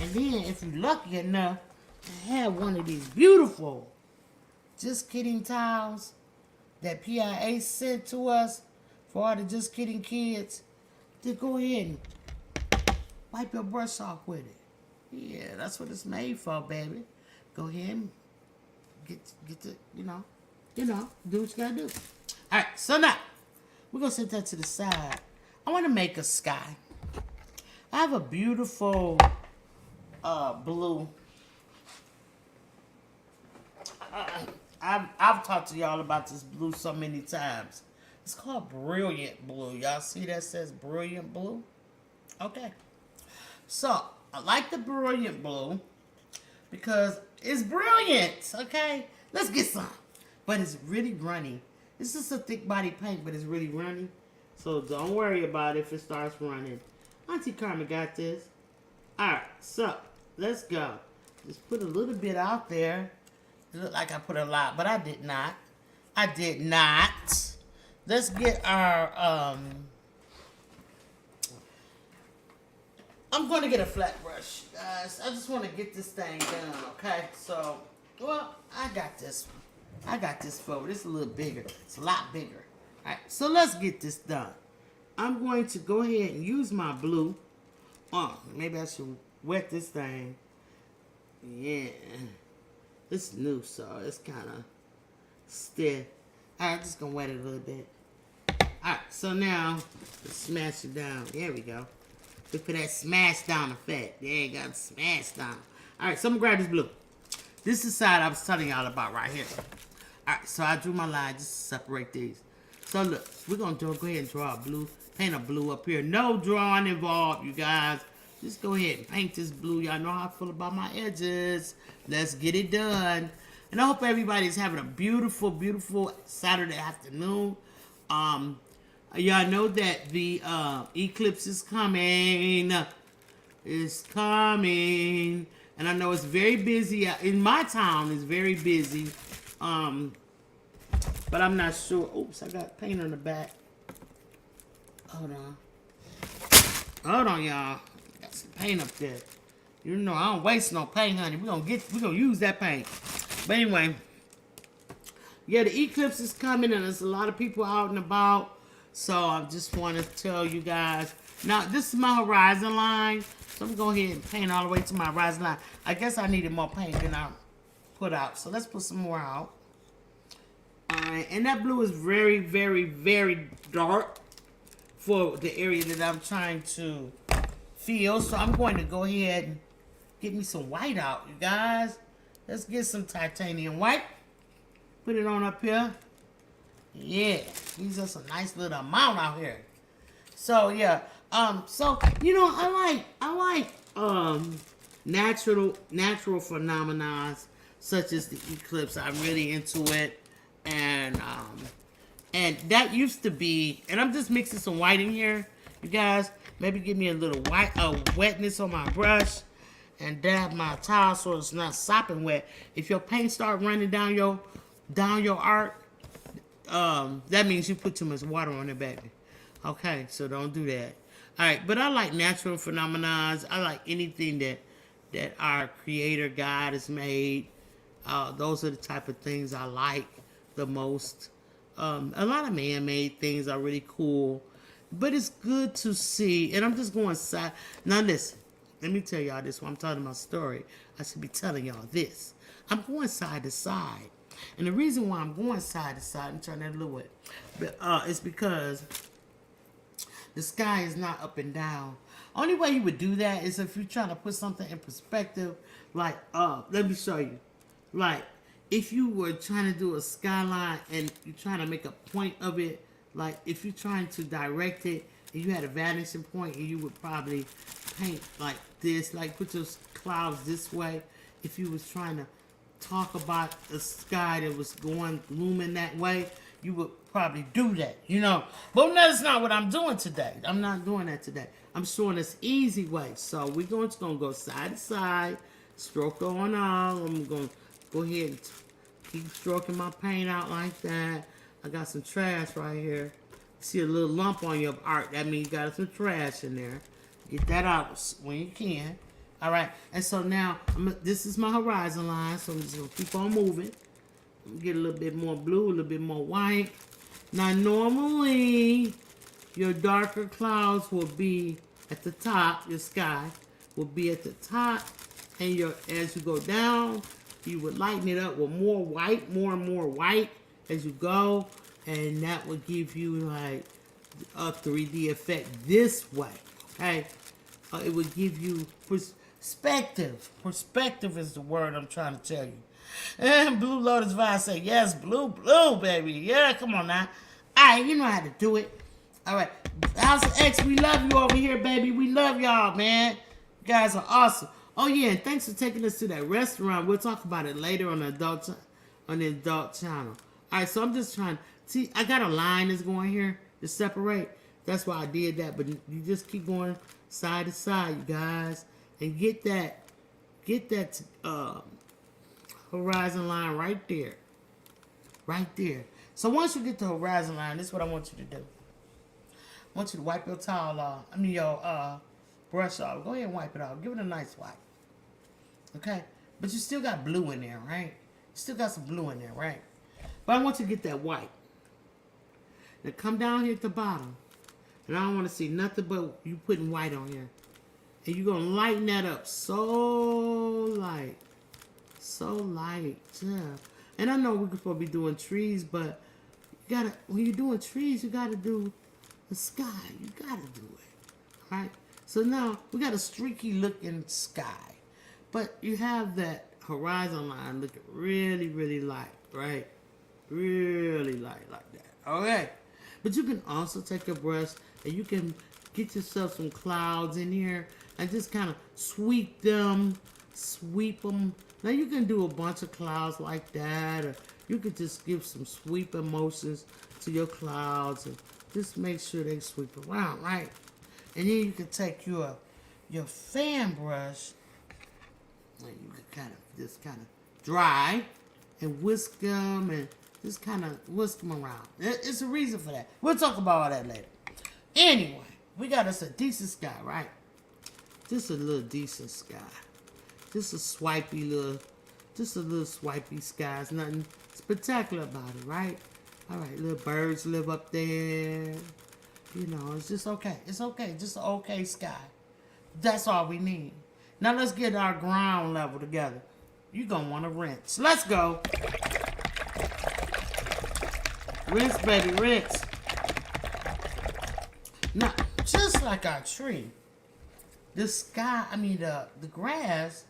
And then if you're lucky enough to have one of these beautiful Just Kidding tiles that PIA sent to us for all the Just Kidding kids, then go ahead and wipe your brush off with it. Yeah, that's what it's made for, baby. Go ahead and get the, do what you gotta do. All right, so now, we're gonna set that to the side. I wanna make a sky. I have a beautiful blue. I've talked to y'all about this blue so many times. It's called Brilliant Blue. Y'all see that says Brilliant Blue? Okay. So, I like the Brilliant Blue because it's brilliant, okay? Let's get some. But it's really runny. This is a thick body paint, but it's really runny. So, don't worry about it if it starts running. Auntie Carmen got this. Alright, so, let's go. Just put a little bit out there. It looked like I put a lot, but I did not. Let's get our, I'm going to get a flat brush, guys. I just want to get this thing done, okay? So, well, I got this forward. It's a little bigger. It's a lot bigger. All right, so let's get this done. I'm going to go ahead and use my blue. Maybe I should wet this thing. Yeah. It's new, so it's kind of stiff. All right, just going to wet it a little bit. All right, so now, let's smash it down. There we go. Look for that smash down effect. There you go, smash down. All right, so I'm going to grab this blue. This is the side I was telling y'all about right here. All right, so I drew my line just to separate these. So look, we're going to go ahead and draw a blue, paint a blue up here. No drawing involved, you guys. Just go ahead and paint this blue. Y'all know how I feel about my edges. Let's get it done. And I hope everybody's having a beautiful, beautiful Saturday afternoon. Y'all know that the eclipse is coming. It's coming. And I know it's very busy. In my town, it's very busy. But I'm not sure. Oops, I got paint on the back. Hold on, y'all. Got some paint up there. You know, I don't waste no paint, honey. We're gonna use that paint. But anyway, yeah, the eclipse is coming, and there's a lot of people out and about. So I just want to tell you guys. Now, this is my horizon line. So I'm going to go ahead and paint all the way to my horizon line. I guess I needed more paint than I put out. So let's put some more out. Alright, and that blue is very, very, very dark for the area that I'm trying to fill. So I'm going to go ahead and get me some white out, you guys. Let's get some titanium white. Put it on up here. Yeah, these are some nice little amount out here. So yeah, so you know, I like natural phenomena such as the eclipse. I'm really into it, and that used to be. And I'm just mixing some white in here, you guys. Maybe give me a little wetness on my brush, and dab my towel so it's not sopping wet. If your paint start running down your art, that means you put too much water on it, baby. Okay, so don't do that. All right, but I like natural phenomena. I like anything that our Creator God has made. Those are the type of things I like the most. A lot of man-made things are really cool, but it's good to see. And I'm just going side. Now listen, let me tell y'all this. While I'm telling my story, I should be telling y'all this. I'm going side to side, and the reason why I'm going side to side and turn that a little bit, it's because the sky is not up and down. Only way you would do that is if you're trying to put something in perspective. Like, let me show you. Like, if you were trying to do a skyline and you're trying to make a point of it, like if you're trying to direct it and you had a vanishing point, and you would probably paint like this, like put your clouds this way. If you was trying to talk about a sky that was looming that way, you would probably do that, you know. But that's not what I'm doing today. I'm not doing that today. I'm showing this easy way. So we're just gonna go side to side, stroke on out. I'm gonna go ahead and keep stroking my paint out like that. I got some trash right here. See a little lump on your art, that means you got some trash in there. Get that out when you can. All right, and so now this is my horizon line, so I'm just gonna keep on moving. Get a little bit more blue, a little bit more white. Now normally your darker clouds will be at the top, your sky will be at the top, and as you go down, you would lighten it up with more white, more and more white as you go, and that would give you like a 3D effect this way, okay? It would give you perspective. Perspective is the word I'm trying to tell you. And Blue Lotus Vine say, yes, blue, baby. Yeah, come on now. All right, you know how to do it. All right. House of X, we love you over here, baby. We love y'all, man. You guys are awesome. Oh, yeah, and thanks for taking us to that restaurant. We'll talk about it later on the adult channel. All right, so I'm just trying. See, I got a line that's going here to separate. That's why I did that. But you just keep going side to side, you guys. And get that horizon line right there. Right there. So once you get the horizon line, this is what I want you to do. I want you to wipe your towel off. I mean your brush off. Go ahead and wipe it off. Give it a nice wipe. Okay? But you still got blue in there, right? You still got some blue in there, right? But I want you to get that white. Now come down here at the bottom. And I don't want to see nothing but you putting white on here. And you're going to lighten that up so light. So light. Yeah. And I know we're supposed to be doing trees, but you gotta, when you're doing trees, you got to do the sky. You got to do it. Right? So now we got a streaky looking sky. But you have that horizon line looking really, really light. Right? Really light like that. Okay? But you can also take a brush and you can get yourself some clouds in here and just kind of sweep them. Now you can do a bunch of clouds like that, or you could just give some sweeping motions to your clouds and just make sure they sweep around, right? And then you can take your fan brush and you can just kind of dry and whisk them and just kind of whisk them around. It's a reason for that. We'll talk about all that later. Anyway, we got us a decent sky, right? Just a little decent sky. Just a little swipey sky. It's nothing spectacular about it, right? All right, little birds live up there. You know, it's just okay. It's okay. Just an okay sky. That's all we need. Now let's get our ground level together. You're going to want to rinse. Let's go. Rinse, baby, rinse. Now, just like our tree, the sky, the grass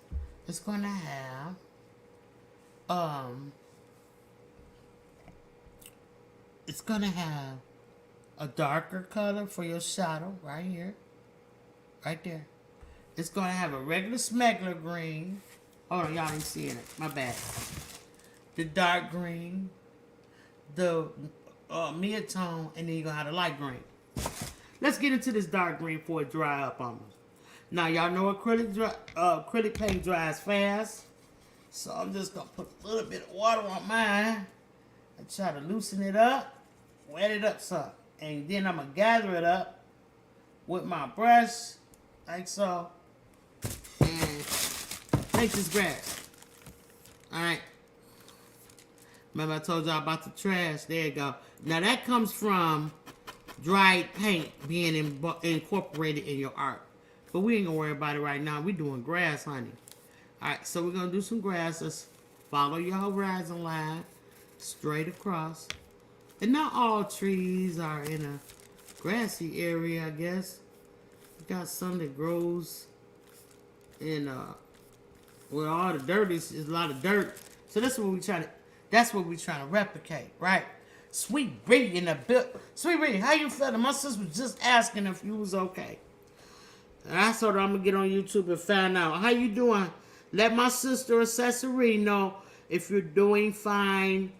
is going to have, it's going to have a darker color for your shadow right here, right there. It's going to have a regular smuggler green. Hold on, y'all ain't seeing it. My bad. The dark green, the mid-tone, and then you're going to have the light green. Let's get into this dark green before it dry up on us. Now, y'all know acrylic paint dries fast. So I'm just going to put a little bit of water on mine and try to loosen it up, wet it up some. And then I'm going to gather it up with my brush, like so, and make this grass. Alright. Remember I told y'all about the trash? There you go. Now that comes from dried paint being incorporated in your art. But we ain't gonna worry about it right now. We doing grass, honey. Alright, so we're gonna do some grass. Let's follow your horizon line straight across. And not all trees are in a grassy area, I guess. You got some that grows in where all the dirt is a lot of dirt. So that's what we're trying to replicate, right? Sweet Bree in the build. Sweet Bree, how you feeling? My sister was just asking if you was okay. And I told her I'm gonna get on YouTube and find out. How you doing? Let my sister Accessory know if you're doing fine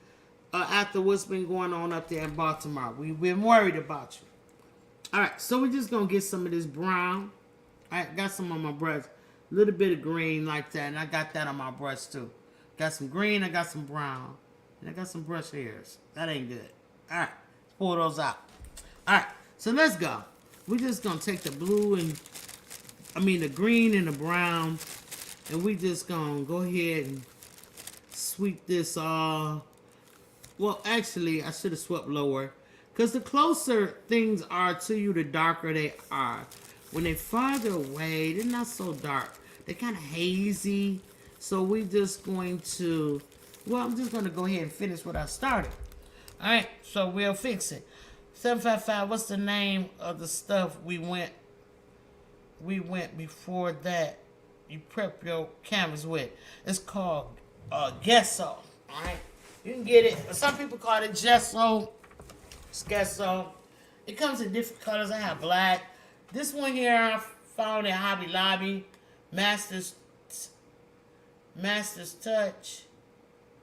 after what's been going on up there in Baltimore. We've been worried about you. Alright, so we're just gonna get some of this brown. I got some on my brush. A little bit of green like that, and I got that on my brush too. Got some green, I got some brown. And I got some brush hairs. That ain't good. Alright, pull those out. Alright, so let's go. We're just gonna take the blue and the green and the brown, and we just gonna go ahead and sweep this all. Well, actually, I should have swept lower, because the closer things are to you, the darker they are. When they're farther away, they're not so dark. They're kind of hazy. So we're just going to, well, I'm just going to go ahead and finish what I started. All right, so we'll fix it. 755, what's the name of the stuff we went before that you prep your canvas with? It's called gesso. All right, you can get it. Some people call it gesso. It's gesso. It comes in different colors. I have black. This one here I found at Hobby Lobby. Masters Touch.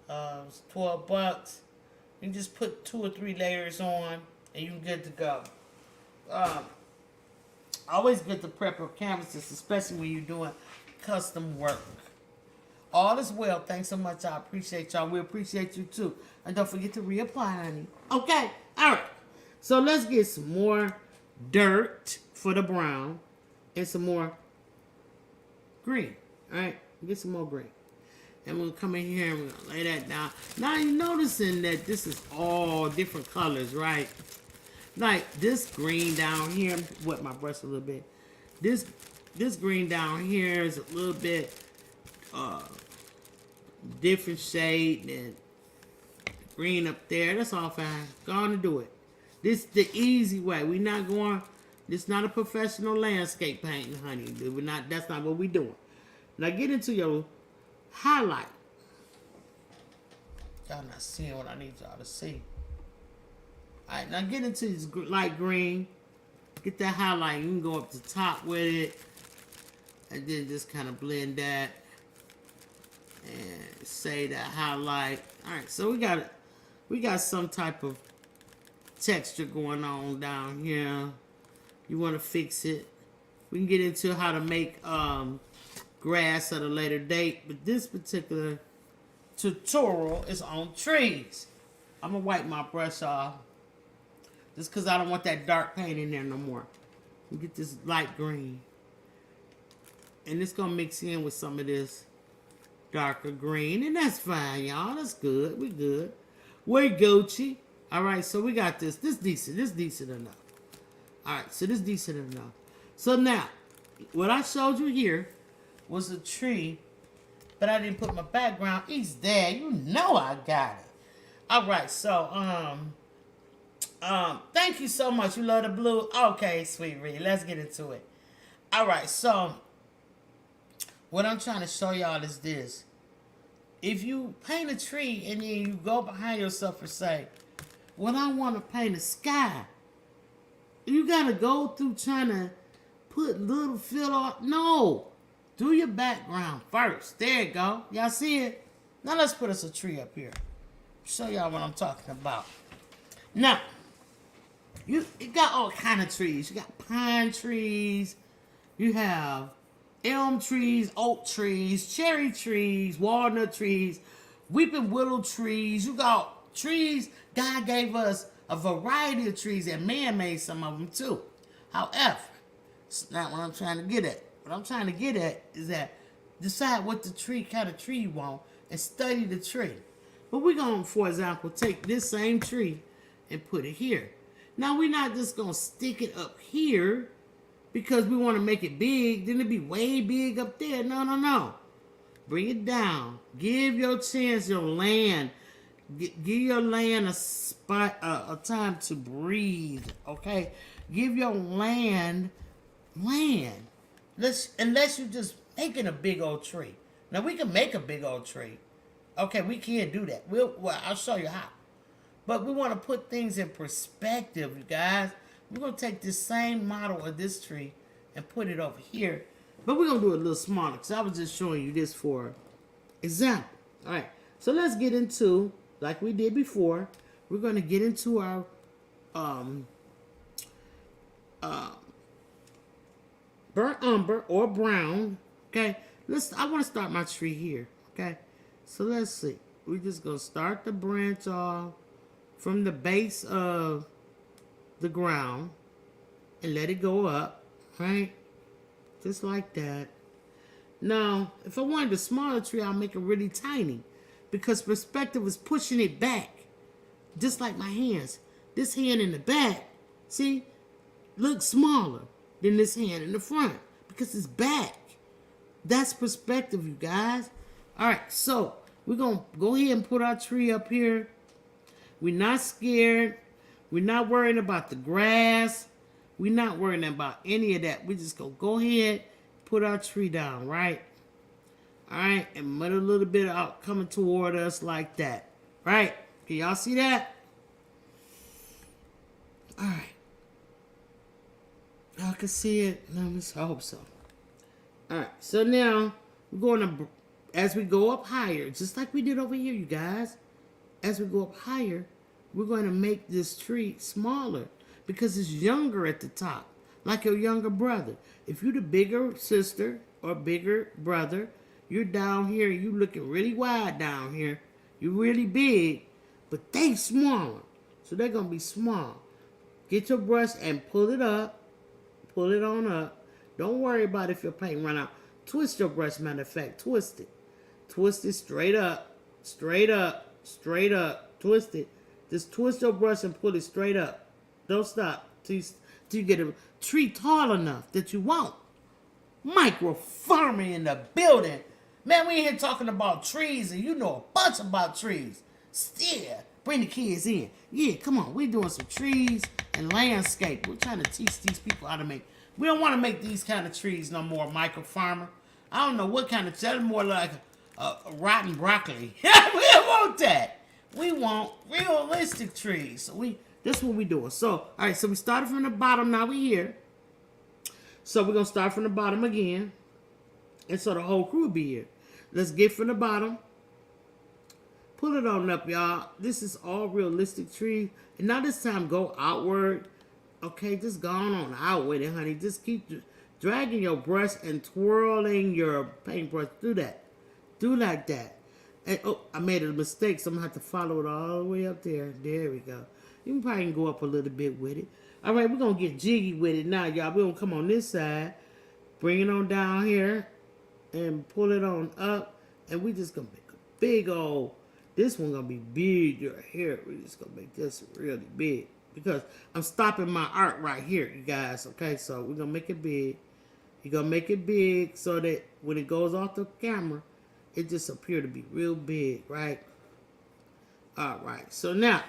It's $12. You can just put 2 or 3 layers on, and you're good to go. Always good to prep your canvases, especially when you're doing custom work. All is well. Thanks so much. I appreciate y'all. We appreciate you too. And don't forget to reapply, honey. Okay. All right. So let's get some more dirt for the brown and some more green. All right. Get some more green. And we'll come in here and we're going to lay that down. Now you're noticing that this is all different colors, right? Like this green down here, wet my brush a little bit. This green down here is a little bit different shade than green up there. That's all fine. Go on and do it. This is the easy way. We're not going. This is not a professional landscape painting, honey. We're not. That's not what we're doing. Now get into your highlight. Y'all not seeing what I need y'all to see. Alright, now get into this light green. Get that highlight. You can go up the top with it. And then just kind of blend that. And say that highlight. Alright, so we got some type of texture going on down here. You want to fix it. We can get into how to make grass at a later date. But this particular tutorial is on trees. I'm going to wipe my brush off. Just because I don't want that dark paint in there no more. We get this light green. And it's going to mix in with some of this darker green. And that's fine, y'all. That's good. We good. We're Gucci. Alright, so we got this. This decent. This decent enough. Alright, so this decent enough. So now, what I showed you here was a tree. But I didn't put my background. He's there. You know I got it. Alright, so, thank you so much. You love the blue? Okay, sweet Reed. Let's get into it. Alright, so what I'm trying to show y'all is this. If you paint a tree and then you go behind yourself and say, well, I want to paint a sky. You got to go through trying to put little fill on. No. Do your background first. There you go. Y'all see it? Now let's put us a tree up here. Show y'all what I'm talking about. Now, you got all kind of trees. You got pine trees. You have elm trees, oak trees, cherry trees, walnut trees, weeping willow trees. You got trees. God gave us a variety of trees, and man made some of them too. However, it's not what I'm trying to get at. What I'm trying to get at is that decide what the tree, kind of tree you want, and study the tree. But we're going to, for example, take this same tree and put it here. Now, we're not just going to stick it up here because we want to make it big. Then it'll be way big up there. No, no, no. Bring it down. Give your chance, your land. Give your land a spot, a time to breathe, okay? Give your land. Unless you're just making a big old tree. Now, we can make a big old tree. Okay, we can't do that. Well, I'll show you how. But we want to put things in perspective, you guys. We're going to take this same model of this tree and put it over here. But we're going to do it a little smaller because I was just showing you this for example. All right, so let's get into, like we did before, we're going to get into our burnt umber or brown. Okay, I want to start my tree here. Okay, so let's see. We're just going to start the branch off from the base of the ground and let it go up, right? Just like that. Now, if I wanted a smaller tree, I'll make it really tiny because perspective is pushing it back, just like my hands. This hand in the back, see, looks smaller than this hand in the front because it's back. That's perspective, you guys. All right, so we're going to go ahead and put our tree up here. We're not scared. We're not worrying about the grass. We're not worrying about any of that. We're just going to go ahead, put our tree down, right? All right, and let a little bit out coming toward us like that, right? Can y'all see that? All right. Y'all can see it. I hope so. All right, so now we're going to, as we go up higher, just like we did over here, you guys, as we go up higher, we're going to make this tree smaller because it's younger at the top, like your younger brother. If you're the bigger sister or bigger brother, you're down here, you looking really wide down here. You're really big, but they smaller. So they're going to be small. Get your brush and pull it up. Pull it on up. Don't worry about if your paint run out. Twist your brush, matter of fact. Twist it. Twist it straight up. Straight up. Straight up. Twist it. Just twist your brush and pull it straight up. Don't stop till you get a tree tall enough that you want. Micro farmer in the building. Man, we in here talking about trees and you know a bunch about trees. Still, bring the kids in. Yeah, come on. We're doing some trees and landscape. We're trying to teach these people how to make. We don't want to make these kind of trees no more, micro farmer. I don't know what kind of, that's more like rotten broccoli. We don't want that. We want realistic trees. So that's what we're doing. So, all right, so we started from the bottom. Now we're here. So we're going to start from the bottom again. And so the whole crew will be here. Let's get from the bottom. Pull it on up, y'all. This is all realistic trees. And now this time, go outward. Okay, just go on out with it, honey. Just keep dragging your brush and twirling your paintbrush. Do that. Do like that. And, oh, I made a mistake, so I'm going to have to follow it all the way up there. There we go. You can probably go up a little bit with it. All right, we're going to get jiggy with it now, y'all. We're going to come on this side. Bring it on down here. And pull it on up. And we just going to make a big old... This one going to be big right here. We're just going to make this really big. Because I'm stopping my art right here, you guys. Okay, so we're going to make it big. You're going to make it big so that when it goes off the camera, it just appear to be real big, right? All right, so now,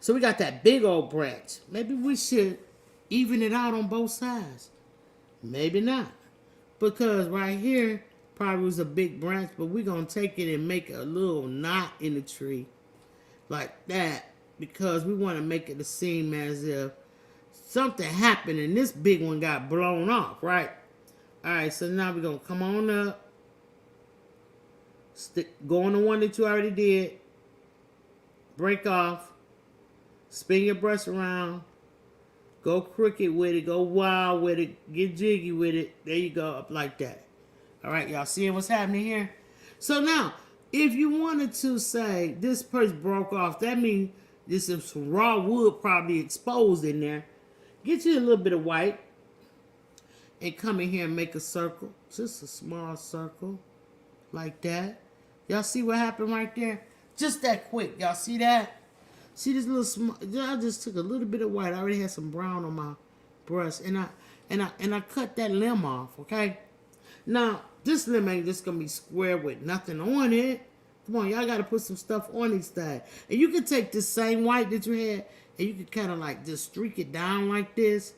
so we got that big old branch. Maybe we should even it out on both sides. Maybe not. Because right here probably was a big branch, but we're going to take it and make a little knot in the tree like that because we want to make it seem as if something happened and this big one got blown off, right? All right, so now we're going to come on up. Go on the one that you already did. Break off. Spin your brush around. Go crooked with it. Go wild with it. Get jiggy with it. There you go. Up like that. All right, y'all seeing what's happening here? So now, if you wanted to say this person broke off, that means there's some raw wood probably exposed in there. Get you a little bit of white and come in here and make a circle. Just a small circle like that. Y'all see what happened right there? Just that quick. Y'all see that? See this little small, I just took a little bit of white. I already had some brown on my brush and I cut that limb off, okay? Now, this limb ain't just gonna be square with nothing on it. Come on, y'all gotta put some stuff on these things. And you can take this same white that you had and you can kind of like just streak it down like this.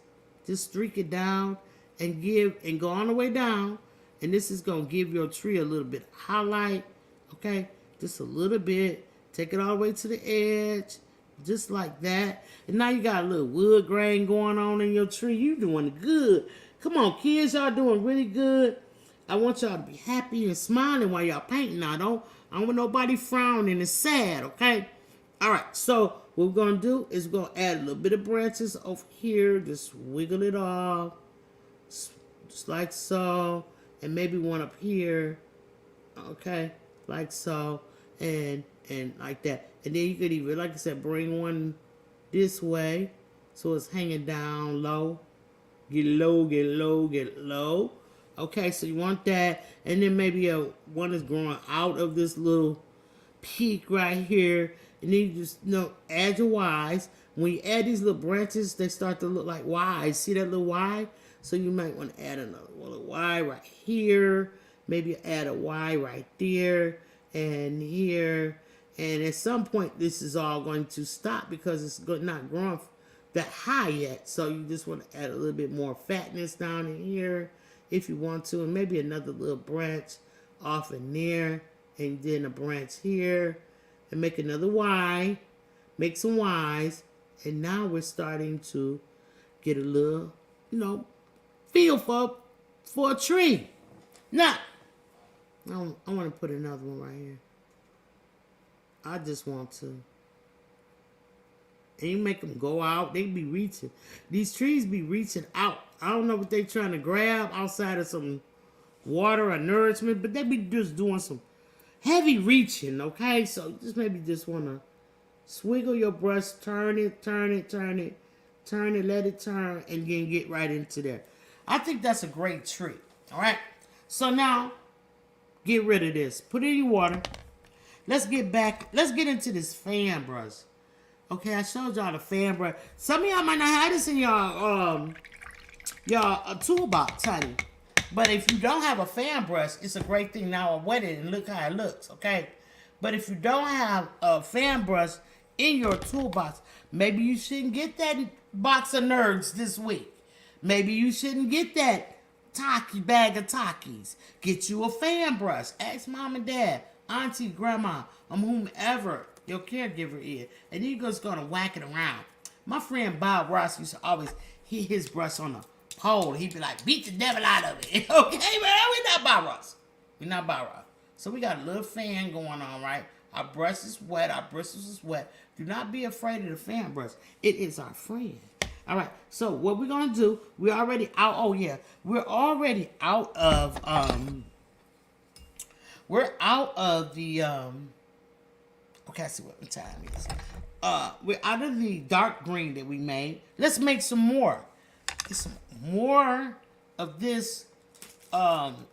Just streak it down and go all the way down. And this is gonna give your tree a little bit highlight, okay? Just a little bit. Take it all the way to the edge, just like that. And now you got a little wood grain going on in your tree. You doing good. Come on, kids, y'all doing really good. I want y'all to be happy and smiling while y'all painting. Now, I don't want nobody frowning and sad, okay? All right, so what we're going to do is we're going to add a little bit of branches over here. Just wiggle it off, just like so. And maybe one up here, okay, like so. And like that. And then you could even, like I said, bring one this way so it's hanging down low. Get low, get low, get low. Okay, so you want that. And then maybe one is growing out of this little peak right here. And then you just, add your Ys. When you add these little branches, they start to look like Ys. See that little Y? So you might want to add another little Y right here. Maybe add a Y right there and here. And at some point, this is all going to stop because it's not growing that high yet. So you just want to add a little bit more fatness down in here if you want to. And maybe another little branch off in there. And then a branch here. And make another Y. Make some Ys. And now we're starting to get a little, feel for a tree. Now, I want to put another one right here. I just want to. And you make them go out. They be reaching. These trees be reaching out. I don't know what they trying to grab outside of some water or nourishment, but they be just doing some heavy reaching, okay? So just maybe just want to swiggle your brush, turn it, let it turn, and then get right into there. I think that's a great tree, all right? So now, get rid of this. Put it in your water. Let's get into this fan brush. Okay, I showed y'all the fan brush. Some of y'all might not have this in y'all toolbox, honey. But if you don't have a fan brush, it's a great thing. Now I wet it and look how it looks, okay? But if you don't have a fan brush in your toolbox, maybe you shouldn't get that box of nerds this week. Maybe you shouldn't get that bag of Takis. Get you a fan brush. Ask mom and dad, auntie, grandma, whomever your caregiver is. And you're just going to whack it around. My friend Bob Ross used to always hit his brush on a pole. He'd be like, beat the devil out of it. Okay, man, we're not Bob Ross. We're not Bob Ross. So we got a little fan going on, right? Our brush is wet. Our bristles is wet. Do not be afraid of the fan brush. It is our friend. All right, so what we're going to do, we're already out. Oh, yeah. We're already out of, okay, I see what the time is. We're out of the dark green that we made. Let's make some more. Get some more of this brown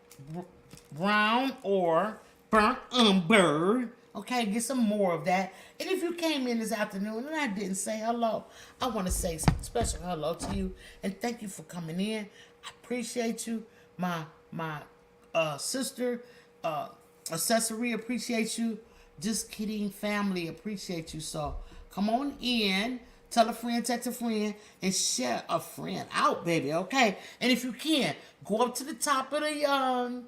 or burnt umber. Okay, get some more of that. And if you came in this afternoon and I didn't say hello, I want to say some special hello to you and thank you for coming in. I appreciate you. My sister, Accessory, appreciate you. Just kidding, family, appreciate you. So come on in, tell a friend, text a friend, and share a friend out, baby. Okay, and if you can, go up to the top of the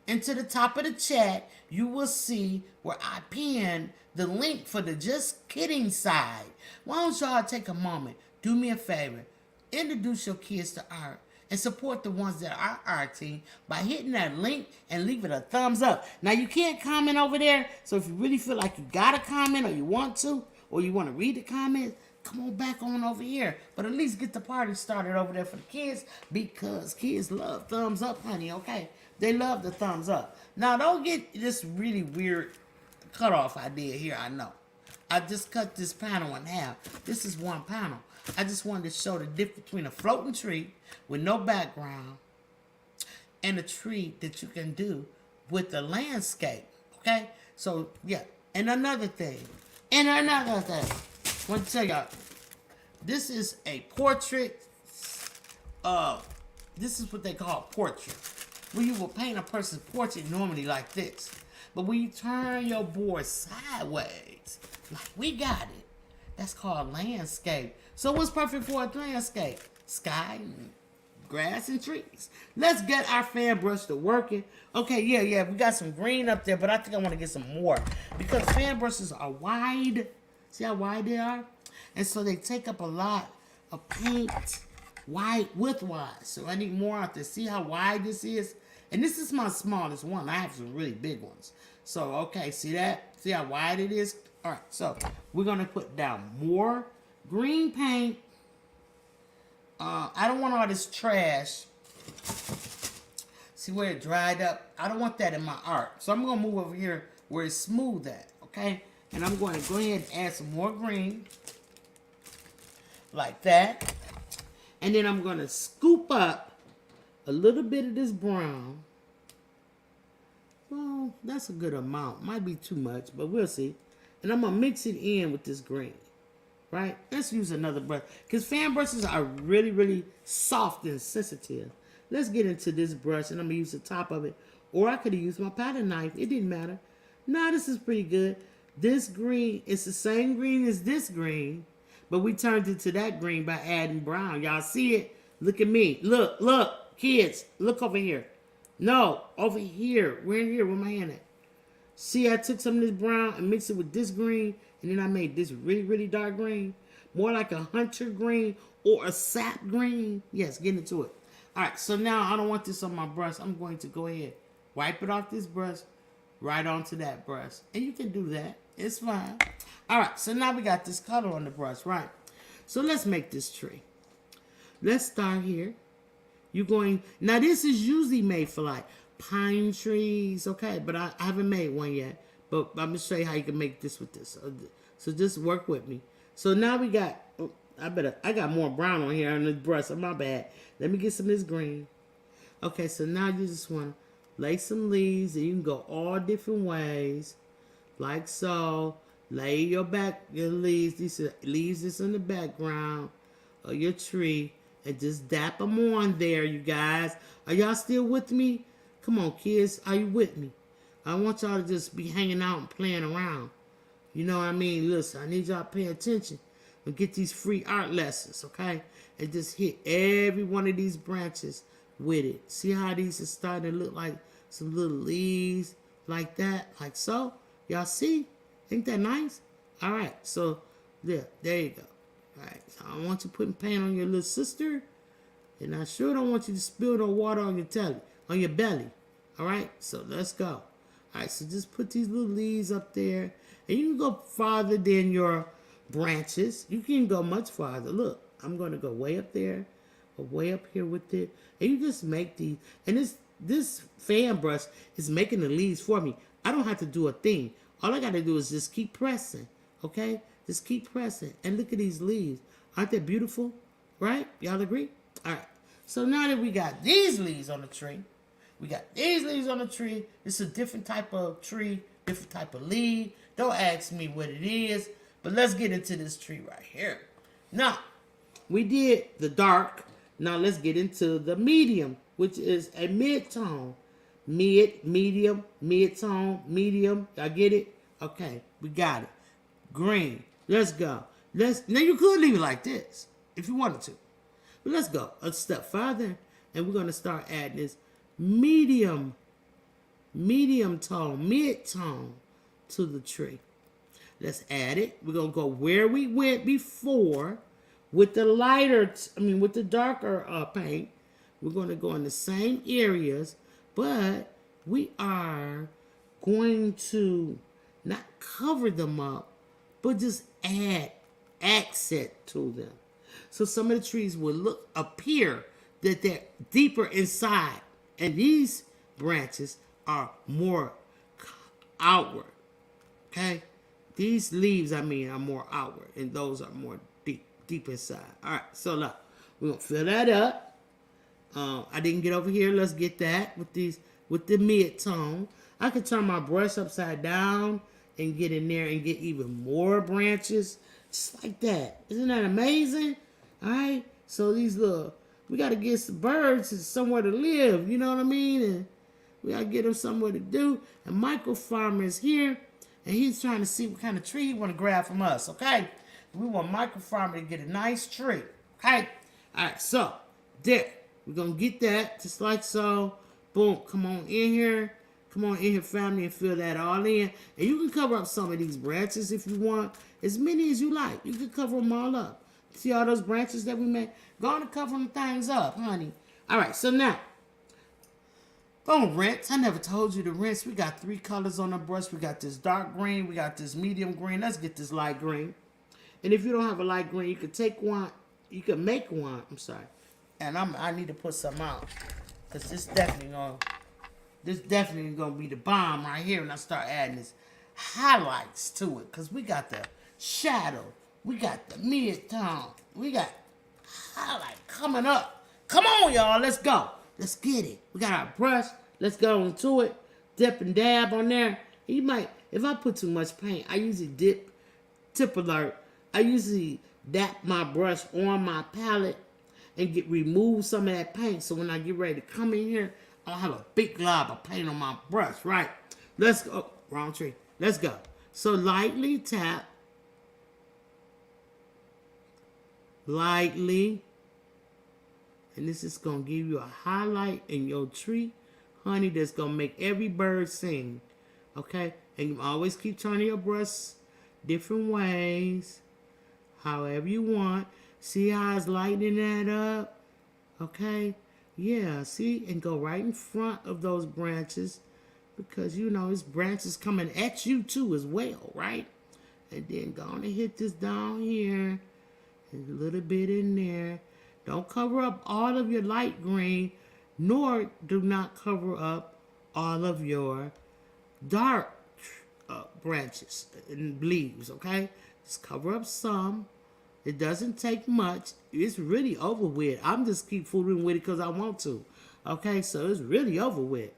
into the top of the chat. You will see where I pinned the link for the Just Kidding side. Why don't y'all take a moment, do me a favor, introduce your kids to art and support the ones that are arting by hitting that link and leave it a thumbs up. Now, you can't comment over there, so if you really feel like you got to comment or you want to, or you want to read the comments, come on back on over here. But at least get the party started over there for the kids, because kids love thumbs up, honey, okay? They love the thumbs up. Now, don't get this really weird cutoff I did here, I know. I just cut this panel in half. This is one panel. I just wanted to show the difference between a floating tree with no background and a tree that you can do with the landscape, okay? So, yeah. And another thing. I want to tell y'all, this is a portrait. This is what they call a portrait. Where you will paint a person's portrait normally like this. But when you turn your board sideways, like we got it, that's called landscape. So what's perfect for a landscape? Sky, and grass, and trees. Let's get our fan brush to working. Okay, yeah, we got some green up there, but I think I want to get some more. Because fan brushes are wide. See how wide they are? And so they take up a lot of paint, wide, width-wise. So I need more out there. See how wide this is? And this is my smallest one. I have some really big ones. So, okay, see that? See how wide it is? All right, so we're going to put down more green paint. I don't want all this trash. See where it dried up? I don't want that in my art. So I'm going to move over here where it's smooth at, okay? And I'm going to go ahead and add some more green. Like that. And then I'm going to scoop up a little bit of this brown. Well, that's a good amount. Might be too much, but we'll see. And I'm going to mix it in with this green. Right? Let's use another brush. Because fan brushes are really, really soft and sensitive. Let's get into this brush, and I'm going to use the top of it. Or I could have used my pattern knife. It didn't matter. Nah, this is pretty good. This green is the same green as this green, but we turned it to that green by adding brown. Y'all see it? Look at me. Look, kids. Look over here. No, over here. Where here? Where my hand at? See, I took some of this brown and mixed it with this green, and then I made this really, really dark green. More like a hunter green or a sap green. Yes, get into it. All right, so now I don't want this on my brush. I'm going to go ahead, wipe it off this brush, right onto that brush. And you can do that. It's fine. All right, so now we got this color on the brush, right? So let's make this tree. Let's start here. You're going, now this is usually made for like pine trees, okay? But I haven't made one yet. But I'm going to show you how you can make this with this. So just work with me. So now we got, oh, I got more brown on here on this brush. So my bad. Let me get some of this green. Okay, so now you just want to lay some leaves. And you can go all different ways. Like so. Lay your leaves. These are leaves that's in the background of your tree. And just dap them on there, you guys. Are y'all still with me? Come on, kids. Are you with me? I want y'all to just be hanging out and playing around. You know what I mean? Listen, I need y'all to pay attention and get these free art lessons, okay? And just hit every one of these branches with it. See how these are starting to look like some little leaves like that? Like so? Y'all see? Ain't that nice? All right, so there you go. All right, so I want you putting paint on your little sister. And I sure don't want you to spill no water on your belly. All right, so let's go. All right, so just put these little leaves up there. And you can go farther than your branches. You can go much farther. Look, I'm going to go way up there or way up here with it. And you just make these. And this fan brush is making the leaves for me. I don't have to do a thing. All I got to do is just keep pressing, okay? Just keep pressing. And look at these leaves. Aren't they beautiful? Right? Y'all agree? All right. So now that we got these leaves on the tree, it's a different type of tree, different type of leaf. Don't ask me what it is, but let's get into this tree right here. Now, we did the dark. Now let's get into the medium, which is a mid-tone. Medium, mid-tone, medium. Y'all get it? Okay, we got it. Green. Let's go. Now you could leave it like this if you wanted to. But let's go a step further, and we're going to start adding this medium tone, mid-tone to the tree. Let's add it. We're going to go where we went before with the lighter, with the darker paint, we're going to go in the same areas, but we are going to not cover them up, but just add accent to them. So some of the trees will appear that they're deeper inside, and these branches are more outward. Okay, these leaves, are more outward, and those are more deep inside. All right, so look, we're gonna fill that up. I didn't get over here. Let's get that with the mid-tone. I can turn my brush upside down and get in there and get even more branches, just like that. Isn't that amazing? All right, so we got to get some birds somewhere to live, you know what I mean? And we got to get them somewhere to do. And Michael Farmer is here, and he's trying to see what kind of tree he want to grab from us, okay? We want Michael Farmer to get a nice tree, okay? All right, so there. We're going to get that just like so. Boom, come on in here. Come on in here, family, and fill that all in. And you can cover up some of these branches if you want. As many as you like. You can cover them all up. See all those branches that we made? Go on and cover them things up, honey. All right, so now, don't rinse. I never told you to rinse. We got 3 colors on the brush. We got this dark green. We got this medium green. Let's get this light green. And if you don't have a light green, you can take one. You can make one. I'm sorry. And I need to put some out. Because this definitely gonna be the bomb right here when I start adding this highlights to it. Because we got the shadow. We got the mid-tone. We got highlight coming up. Come on, y'all. Let's go. Let's get it. We got our brush. Let's go into it. Dip and dab on there. You might, if I put too much paint, I usually tip alert. I usually dap my brush on my palette and remove some of that paint. So when I get ready to come in here, I'll have a big glob of paint on my brush, right? Let's go. Oh, wrong tree. Let's go. So lightly tap. Lightly. And this is going to give you a highlight in your tree, honey, that's going to make every bird sing. Okay? And you always keep turning your brush different ways, however you want. See how it's lightening that up? Okay? Yeah, see? And go right in front of those branches because, you know, it's branches coming at you too as well, right? And then go on and hit this down here. And a little bit in there. Don't cover up all of your light green, nor do not cover up all of your dark branches and leaves, okay? Just cover up some. It doesn't take much. It's really over with. I'm just keep fooling with it because I want to. Okay, so it's really over with.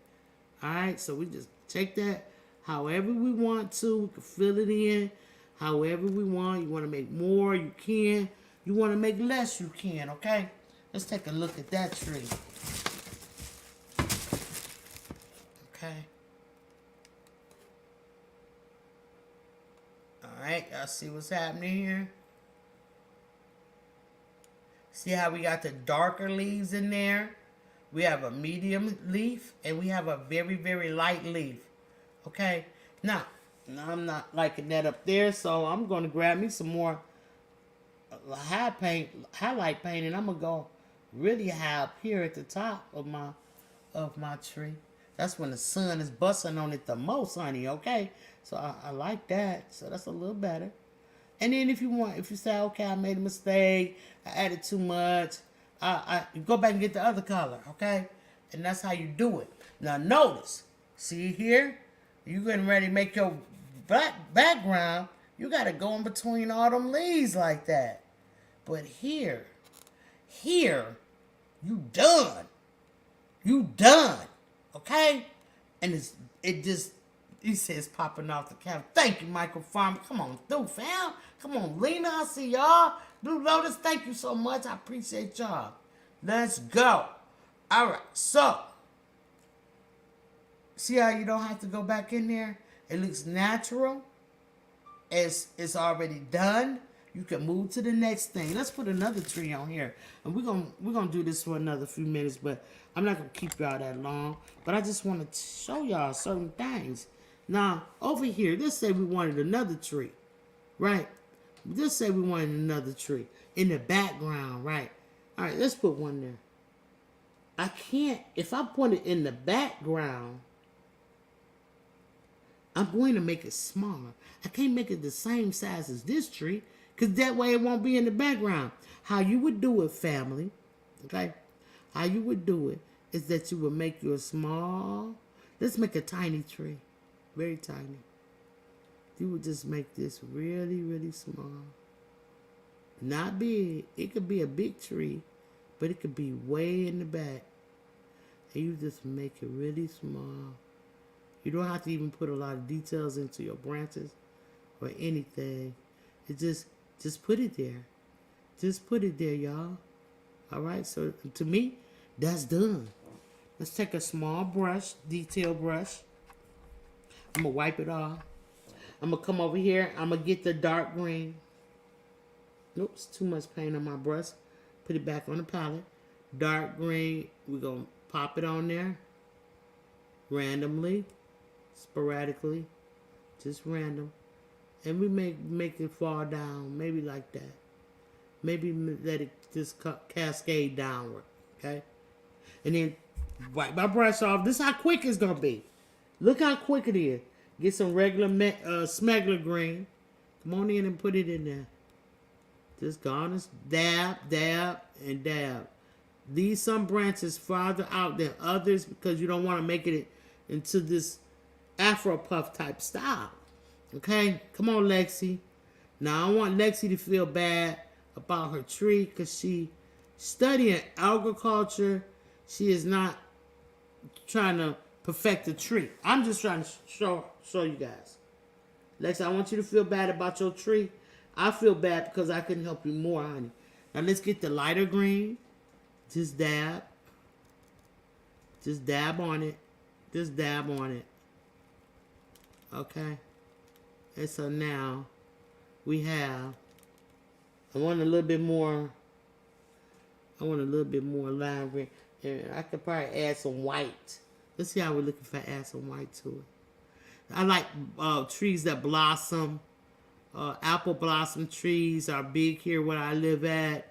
All right, so we just take that however we want to. We can fill it in however we want. You want to make more, you can. You want to make less, you can, okay? Let's take a look at that tree. Okay. All right, y'all see what's happening here? See how we got the darker leaves in there? We have a medium leaf, and we have a very, very light leaf. Okay? Now I'm not liking that up there, so I'm going to grab me some more highlight paint, and I'm going to go really high up here at the top of my tree. That's when the sun is busting on it the most, honey, okay? So I like that. So that's a little better. And then if you say, okay, I made a mistake, I added too much, you go back and get the other color, okay? And that's how you do it. Now notice, see here? You getting ready to make your background, you got to go in between all them leaves like that. But here, you done. You done, okay? And he says popping off the camera. Thank you, Michael Farmer. Come on through, fam. Come on, Lena. I see y'all. Blue Lotus, thank you so much. I appreciate y'all. Let's go. All right, so see how you don't have to go back in there? It looks natural. It's already done. You can move to the next thing. Let's put another tree on here. And we're gonna do this for another few minutes, but I'm not gonna keep y'all that long. But I just want to show y'all certain things. Now, over here, let's say we wanted another tree, right? Just say we want another tree in the background, right? All right, let's put one there. I can't, if I put it in the background, I'm going to make it smaller. I can't make it the same size as this tree because that way it won't be in the background. How you would do it, family, okay? How you would do it is that you would make your small, let's make a tiny tree, very tiny. You would just make this really, really small. Not big. It could be a big tree, but it could be way in the back. And you just make it really small. You don't have to even put a lot of details into your branches or anything. It just put it there. Just put it there, y'all. All right, so to me, that's done. Let's take a small brush, detail brush. I'm gonna wipe it off. I'm gonna come over here. I'm gonna get the dark green. Oops, too much paint on my brush. Put it back on the palette. Dark green, we're gonna pop it on there. Randomly, sporadically, just random. And we make it fall down, maybe like that. Maybe let it just cascade downward, okay? And then wipe my brush off. This is how quick it's gonna be. Look how quick it is. Get some regular smuggler green. Come on in and put it in there. Just go on and dab, dab, and dab. Leave some branches farther out than others because you don't want to make it into this Afro puff type style. Okay? Come on, Lexi. Now, I want Lexi to feel bad about her tree because she studying agriculture. She is not trying to perfect the tree. I'm just trying to show you guys. Lexi, I want you to feel bad about your tree. I feel bad because I couldn't help you more, honey. Now let's get the lighter green. Just dab. Just dab on it. Just dab on it. Okay. And so now we have, I want a little bit more lime green. And I could probably add some white. Let's see how we're looking if I add some white to it. I like trees that blossom. Apple blossom trees are big here where I live at.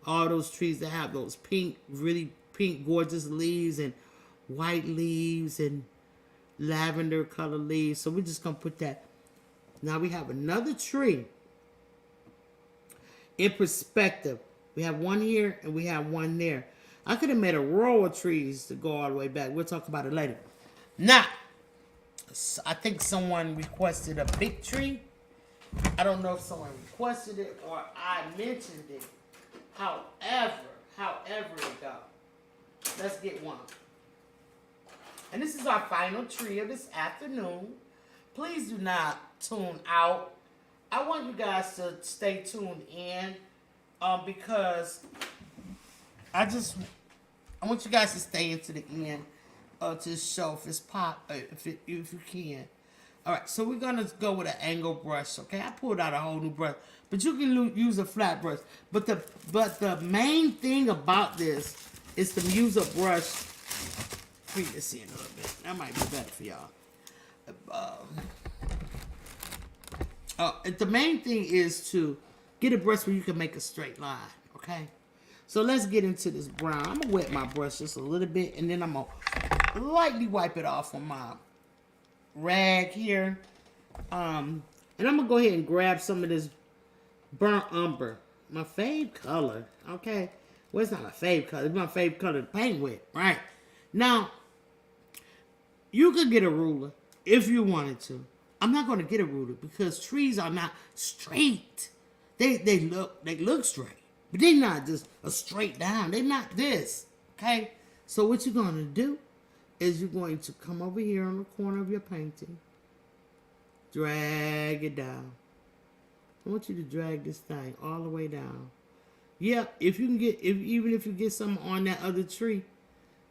All those trees that have those pink, really pink, gorgeous leaves and white leaves and lavender color leaves. So we're just going to put that. Now we have another tree in perspective. We have one here and we have one there. I could have made a row of trees to go all the way back. We'll talk about it later. Now, I think someone requested a big tree. I don't know if someone requested it or I mentioned it. However it goes. Let's get one. And this is our final tree of this afternoon. Please do not tune out. I want you guys to stay tuned in because I want you guys to stay into the end to show if it's if you can. All right, so we're gonna go with an angle brush. Okay, I pulled out a whole new brush, but you can use a flat brush. But the main thing about this is to use a brush. Creep this in a little bit. That might be better for y'all. The main thing is to get a brush where you can make a straight line. Okay, so let's get into this brown. I'm gonna wet my brush just a little bit, and then I'm gonna lightly wipe it off on my rag here. And I'm gonna go ahead and grab some of this burnt umber, my fave color. Okay, well, it's not my fave color, it's my fave color to paint with. Right now, you could get a ruler if you wanted to. I'm not going to get a ruler because trees are not straight. They look straight, but they're not just a straight down. They're not this. Okay, so what you're going to do is you're going to come over here on the corner of your painting, drag it down. I want you to drag this thing all the way down. Yeah, if you can get, even if you get some on that other tree,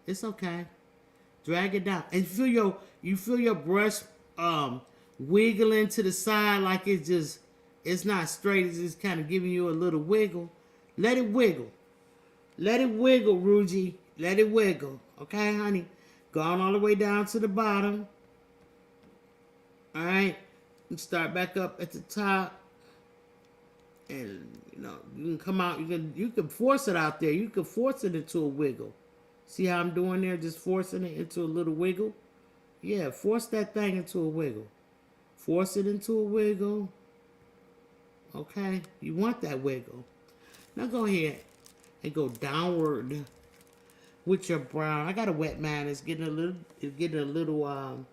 it's okay. Drag it down, and you feel your brush wiggling to the side like it's not straight. It's just kind of giving you a little wiggle. Let it wiggle. Let it wiggle, Ruji. Let it wiggle. Okay, honey. Going all the way down to the bottom. All right. And start back up at the top. And you know, you can come out, you can force it out there. You can force it into a wiggle. See how I'm doing there? Just forcing it into a little wiggle. Yeah, force that thing into a wiggle. Force it into a wiggle. Okay, you want that wiggle. Now go ahead and go downward with your brown. I got a wet man. It's getting a little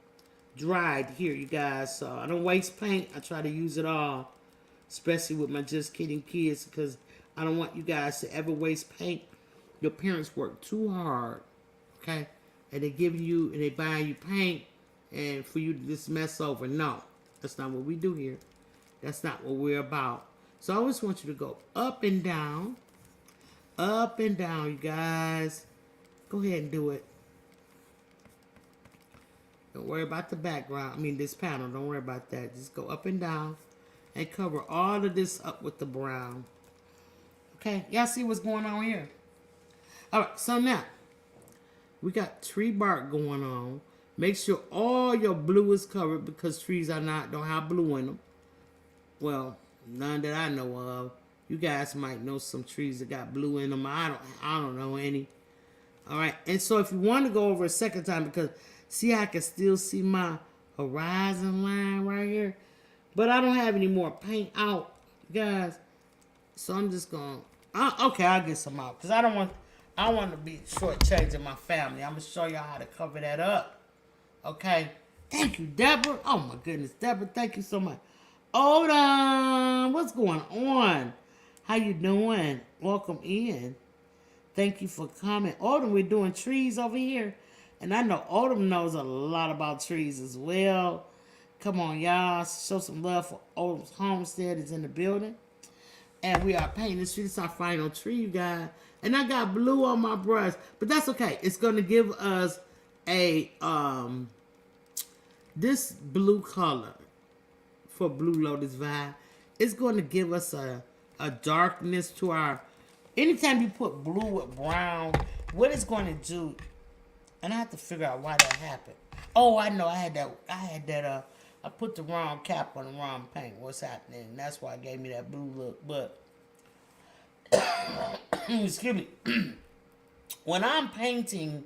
dried here, you guys. So I don't waste paint. I try to use it all, especially with my Just Kidding kids, because I don't want you guys to ever waste paint. Your parents work too hard, okay? And they give you and they buy you paint, and for you to just mess over. No, that's not what we do here. That's not what we're about. So I always want you to go up and down, you guys. Go ahead and do it. Don't worry about the background. I mean, this panel. Don't worry about that. Just go up and down and cover all of this up with the brown. Okay, y'all see what's going on here? All right, so now we got tree bark going on. Make sure all your blue is covered because trees don't have blue in them. Well, none that I know of. You guys might know some trees that got blue in them. I don't know any. All right, and so if you want to go over a second time, because see, I can still see my horizon line right here, but I don't have any more paint out, guys. So I'm just going. Okay, I'll get some out because I don't want to be shortchanging my family. I'm gonna show y'all how to cover that up. Okay. Thank you, Deborah. Oh my goodness, Deborah. Thank you so much. Hold on. What's going on? How you doing? Welcome in. Thank you for coming. Autumn, we're doing trees over here. And I know Autumn knows a lot about trees as well. Come on, y'all. Show some love for Autumn's Homestead is in the building. And we are painting this tree. This is our final tree, you guys. And I got blue on my brush. But that's okay. It's going to give us a, this blue color for Blue Lotus Vibe. It's going to give us a darkness to our, anytime you put blue with brown, what it's going to do, and I have to figure out why that happened. Oh, I know. I had that, I put the wrong cap on the wrong paint. What's happening? And that's why it gave me that blue look. But, excuse me. When I'm painting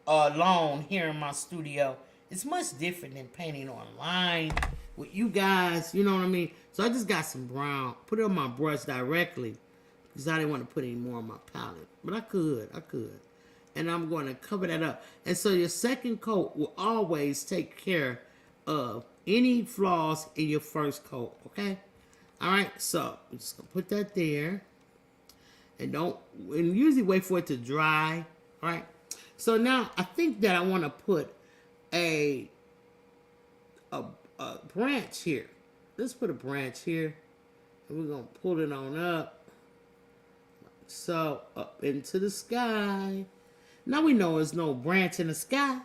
alone here in my studio, it's much different than painting online with you guys. You know what I mean? So I just got some brown. Put it on my brush directly because I didn't want to put any more on my palette. But I could. And I'm going to cover that up. And so your second coat will always take care of any flaws in your first coat, okay? All right, so I'm just going to put that there. And usually wait for it to dry, all right? So now I think that I want to put a branch here. Let's put a branch here. And we're going to pull it on up. So up into the sky. Now we know there's no branch in the sky,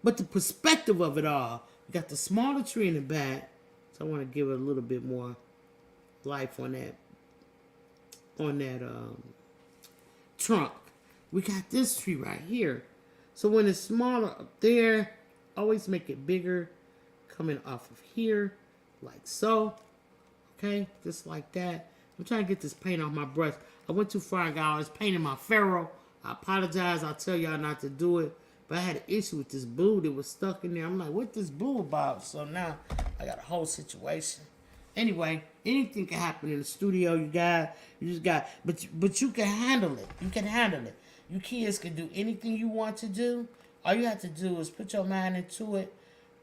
but the perspective of it all. We got the smaller tree in the back, so I want to give it a little bit more life on that trunk. We got this tree right here. So when it's smaller up there, always make it bigger coming off of here, like so. Okay, just like that. I'm trying to get this paint off my brush. I went too far and got all this paint in my ferrule. I apologize. I'll tell y'all not to do it. But I had an issue with this blue that was stuck in there. I'm like, what this blue about? So now I got a whole situation. Anyway, anything can happen in the studio, you guys. You just got, but you can handle it. You can handle it. You kids can do anything you want to do. All you have to do is put your mind into it.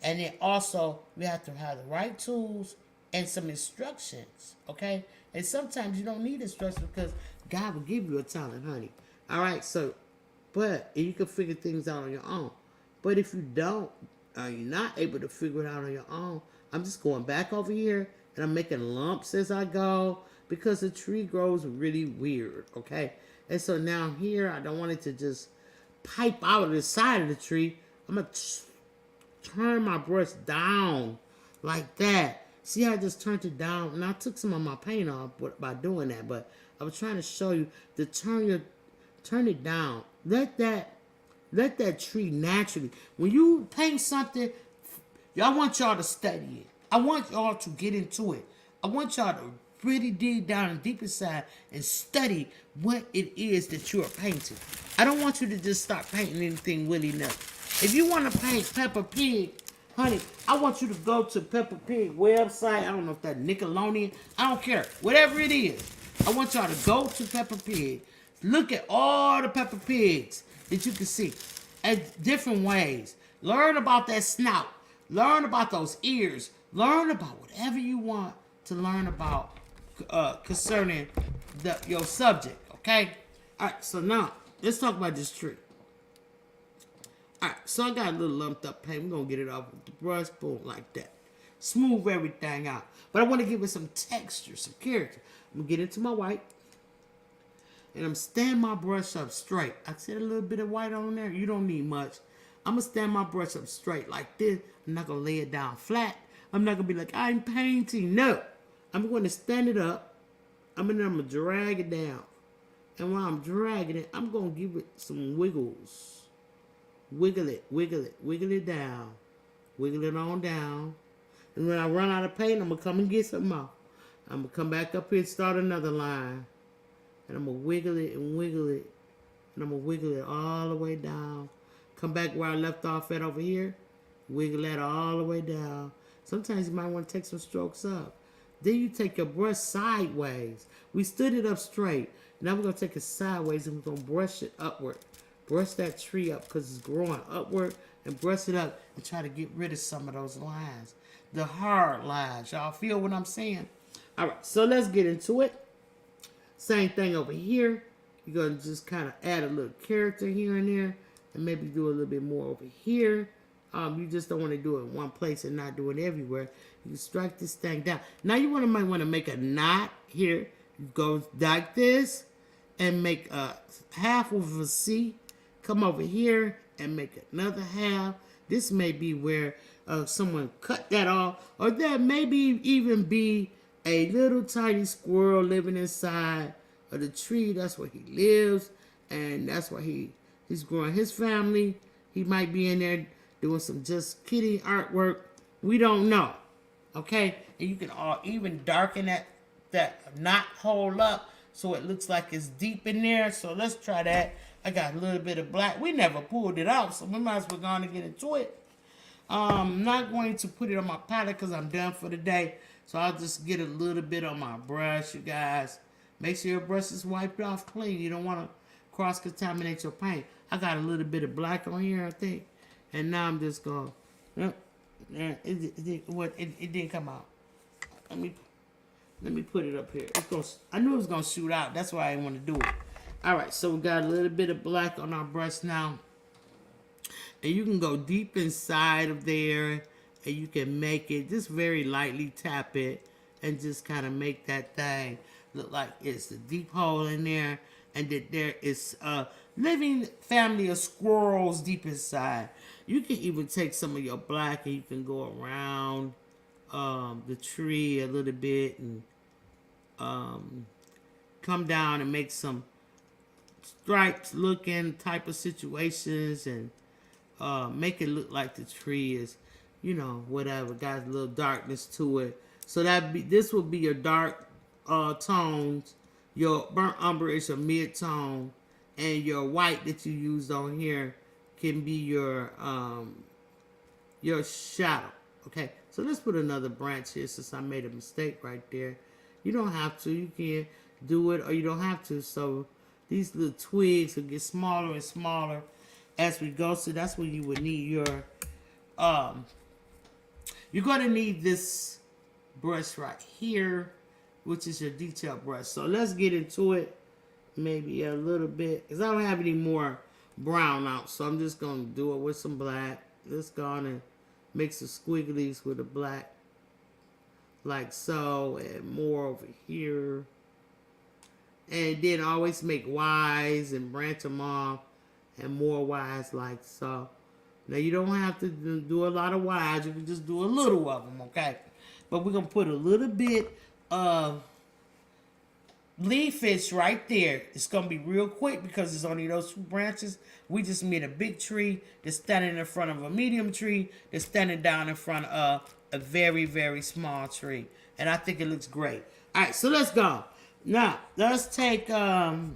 And then also, we have to have the right tools and some instructions, okay? And sometimes you don't need instructions because God will give you a talent, honey. All right, so, but you can figure things out on your own. But if you don't, or you're not able to figure it out on your own, I'm just going back over here and I'm making lumps as I go because the tree grows really weird, okay? And so now here, I don't want it to just pipe out of the side of the tree. I'm going to turn my brush down like that. See how I just turned it down? And I took some of my paint off by doing that, but I was trying to show you to turn it down. Let that tree naturally. When you paint something, I want y'all to study it. I want y'all to get into it. I want y'all to really dig down and deep inside and study what it is that you are painting. I don't want you to just start painting anything willy-nilly. If you want to paint Peppa Pig, honey, I want you to go to Peppa Pig website. I don't know if that's Nickelodeon. I don't care. Whatever it is. I want y'all to go to Peppa Pig. Look at all the Peppa Pigs that you can see at different ways. Learn about that snout. Learn about those ears. Learn about whatever you want to learn about concerning your subject, okay? All right, so now, let's talk about this tree. All right, so I got a little lumped up paint. We're going to get it off with the brush, boom, like that. Smooth everything out. But I want to give it some texture, some character. I'm going to get into my white. And I'm stand my brush up straight. I said a little bit of white on there. You don't need much. I'm going to stand my brush up straight like this. I'm not going to lay it down flat. I'm not going to be like, I'm painting. No. I'm going to stand it up. I'm going to drag it down. And while I'm dragging it, I'm going to give it some wiggles. Wiggle it, wiggle it, wiggle it down. Wiggle it on down. And when I run out of paint, I'm going to come and get some more. I'm going to come back up here and start another line. And I'm going to wiggle it and wiggle it. And I'm going to wiggle it all the way down. Come back where I left off at over here. Wiggle that all the way down. Sometimes you might want to take some strokes up. Then you take your brush sideways. We stood it up straight. Now we're going to take it sideways and we're going to brush it upward. Brush that tree up because it's growing upward. And brush it up and try to get rid of some of those lines. The hard lines. Y'all feel what I'm saying? All right, so let's get into it. Same thing over here. You're going to just kind of add a little character here and there. And maybe do a little bit more over here. You just don't want to do it in one place and not do it everywhere. You strike this thing down. Now you might want to make a knot here. You go like this and make a half of a C. Come over here and make another half. This may be where someone cut that off. Or that maybe even be a little tiny squirrel living inside of the tree. That's where he lives. And that's where he's growing his family. He might be in there doing some just kitty artwork. We don't know. Okay? And you can even darken that knot hole up so it looks like it's deep in there. So let's try that. I got a little bit of black. We never pulled it out, so we might as well go on and get into it. I'm not going to put it on my palette because I'm done for the day. So I'll just get a little bit on my brush, you guys. Make sure your brush is wiped off clean. You don't want to cross-contaminate your paint. I got a little bit of black on here, I think. And now I'm just going, it didn't come out. Let me put it up here. I knew it was going to shoot out. That's why I didn't want to do it. All right, so we got a little bit of black on our brush now. And you can go deep inside of there. And you can make it, just very lightly tap it. And just kind of make that thing look like it's a deep hole in there. And that there is a living family of squirrels deep inside. You can even take some of your black and you can go around the tree a little bit. And come down and make some stripes looking type of situations and make it look like the tree is, you know, whatever, got a little darkness to it. So this will be your dark tones. Your burnt umber is your mid-tone, and your white that you used on here can be your shadow. Okay, so let's put another branch here since I made a mistake right there. You don't have to. You can do it or you don't have to. So these little twigs will get smaller and smaller as we go. So that's when you would need your, you're going to need this brush right here, which is your detail brush. So let's get into it. Maybe a little bit, because I don't have any more brown out. So I'm just going to do it with some black. Let's go on and make some squigglies with the black. Like so, and more over here. And then always make Y's and branch them off. And more Y's like so. Now you don't have to do a lot of Y's. You can just do a little of them, okay? But we're going to put a little bit of leafage right there. It's going to be real quick because it's only those two branches. We just made a big tree that's standing in front of a medium tree that's standing down in front of a very, very small tree. and I think it looks great. All right, so let's go. Now, let's take, did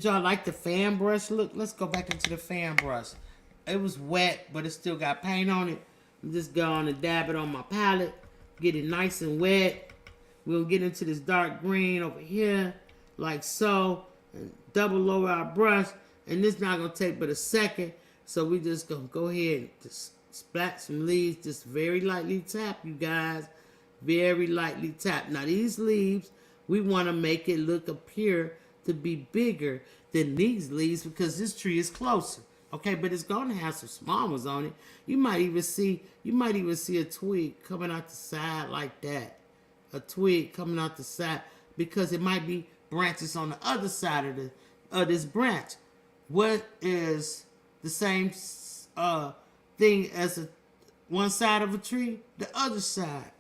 y'all like the fan brush look? Let's go back into the fan brush. It was wet, but it still got paint on it. I'm just going to dab it on my palette, get it nice and wet. We'll get into this dark green over here, like so, and double lower our brush, and this not gonna take but a second, so we just gonna go ahead and just splat some leaves, just very lightly tap, you guys, very lightly tap. Now these leaves, we wanna make it look appear to be bigger than these leaves because this tree is closer. Okay, but it's gonna have some small ones on it. You might even see a twig coming out the side like that. A twig coming out the side because it might be branches on the other side of this branch. What is the same thing as one side of a tree? The other side.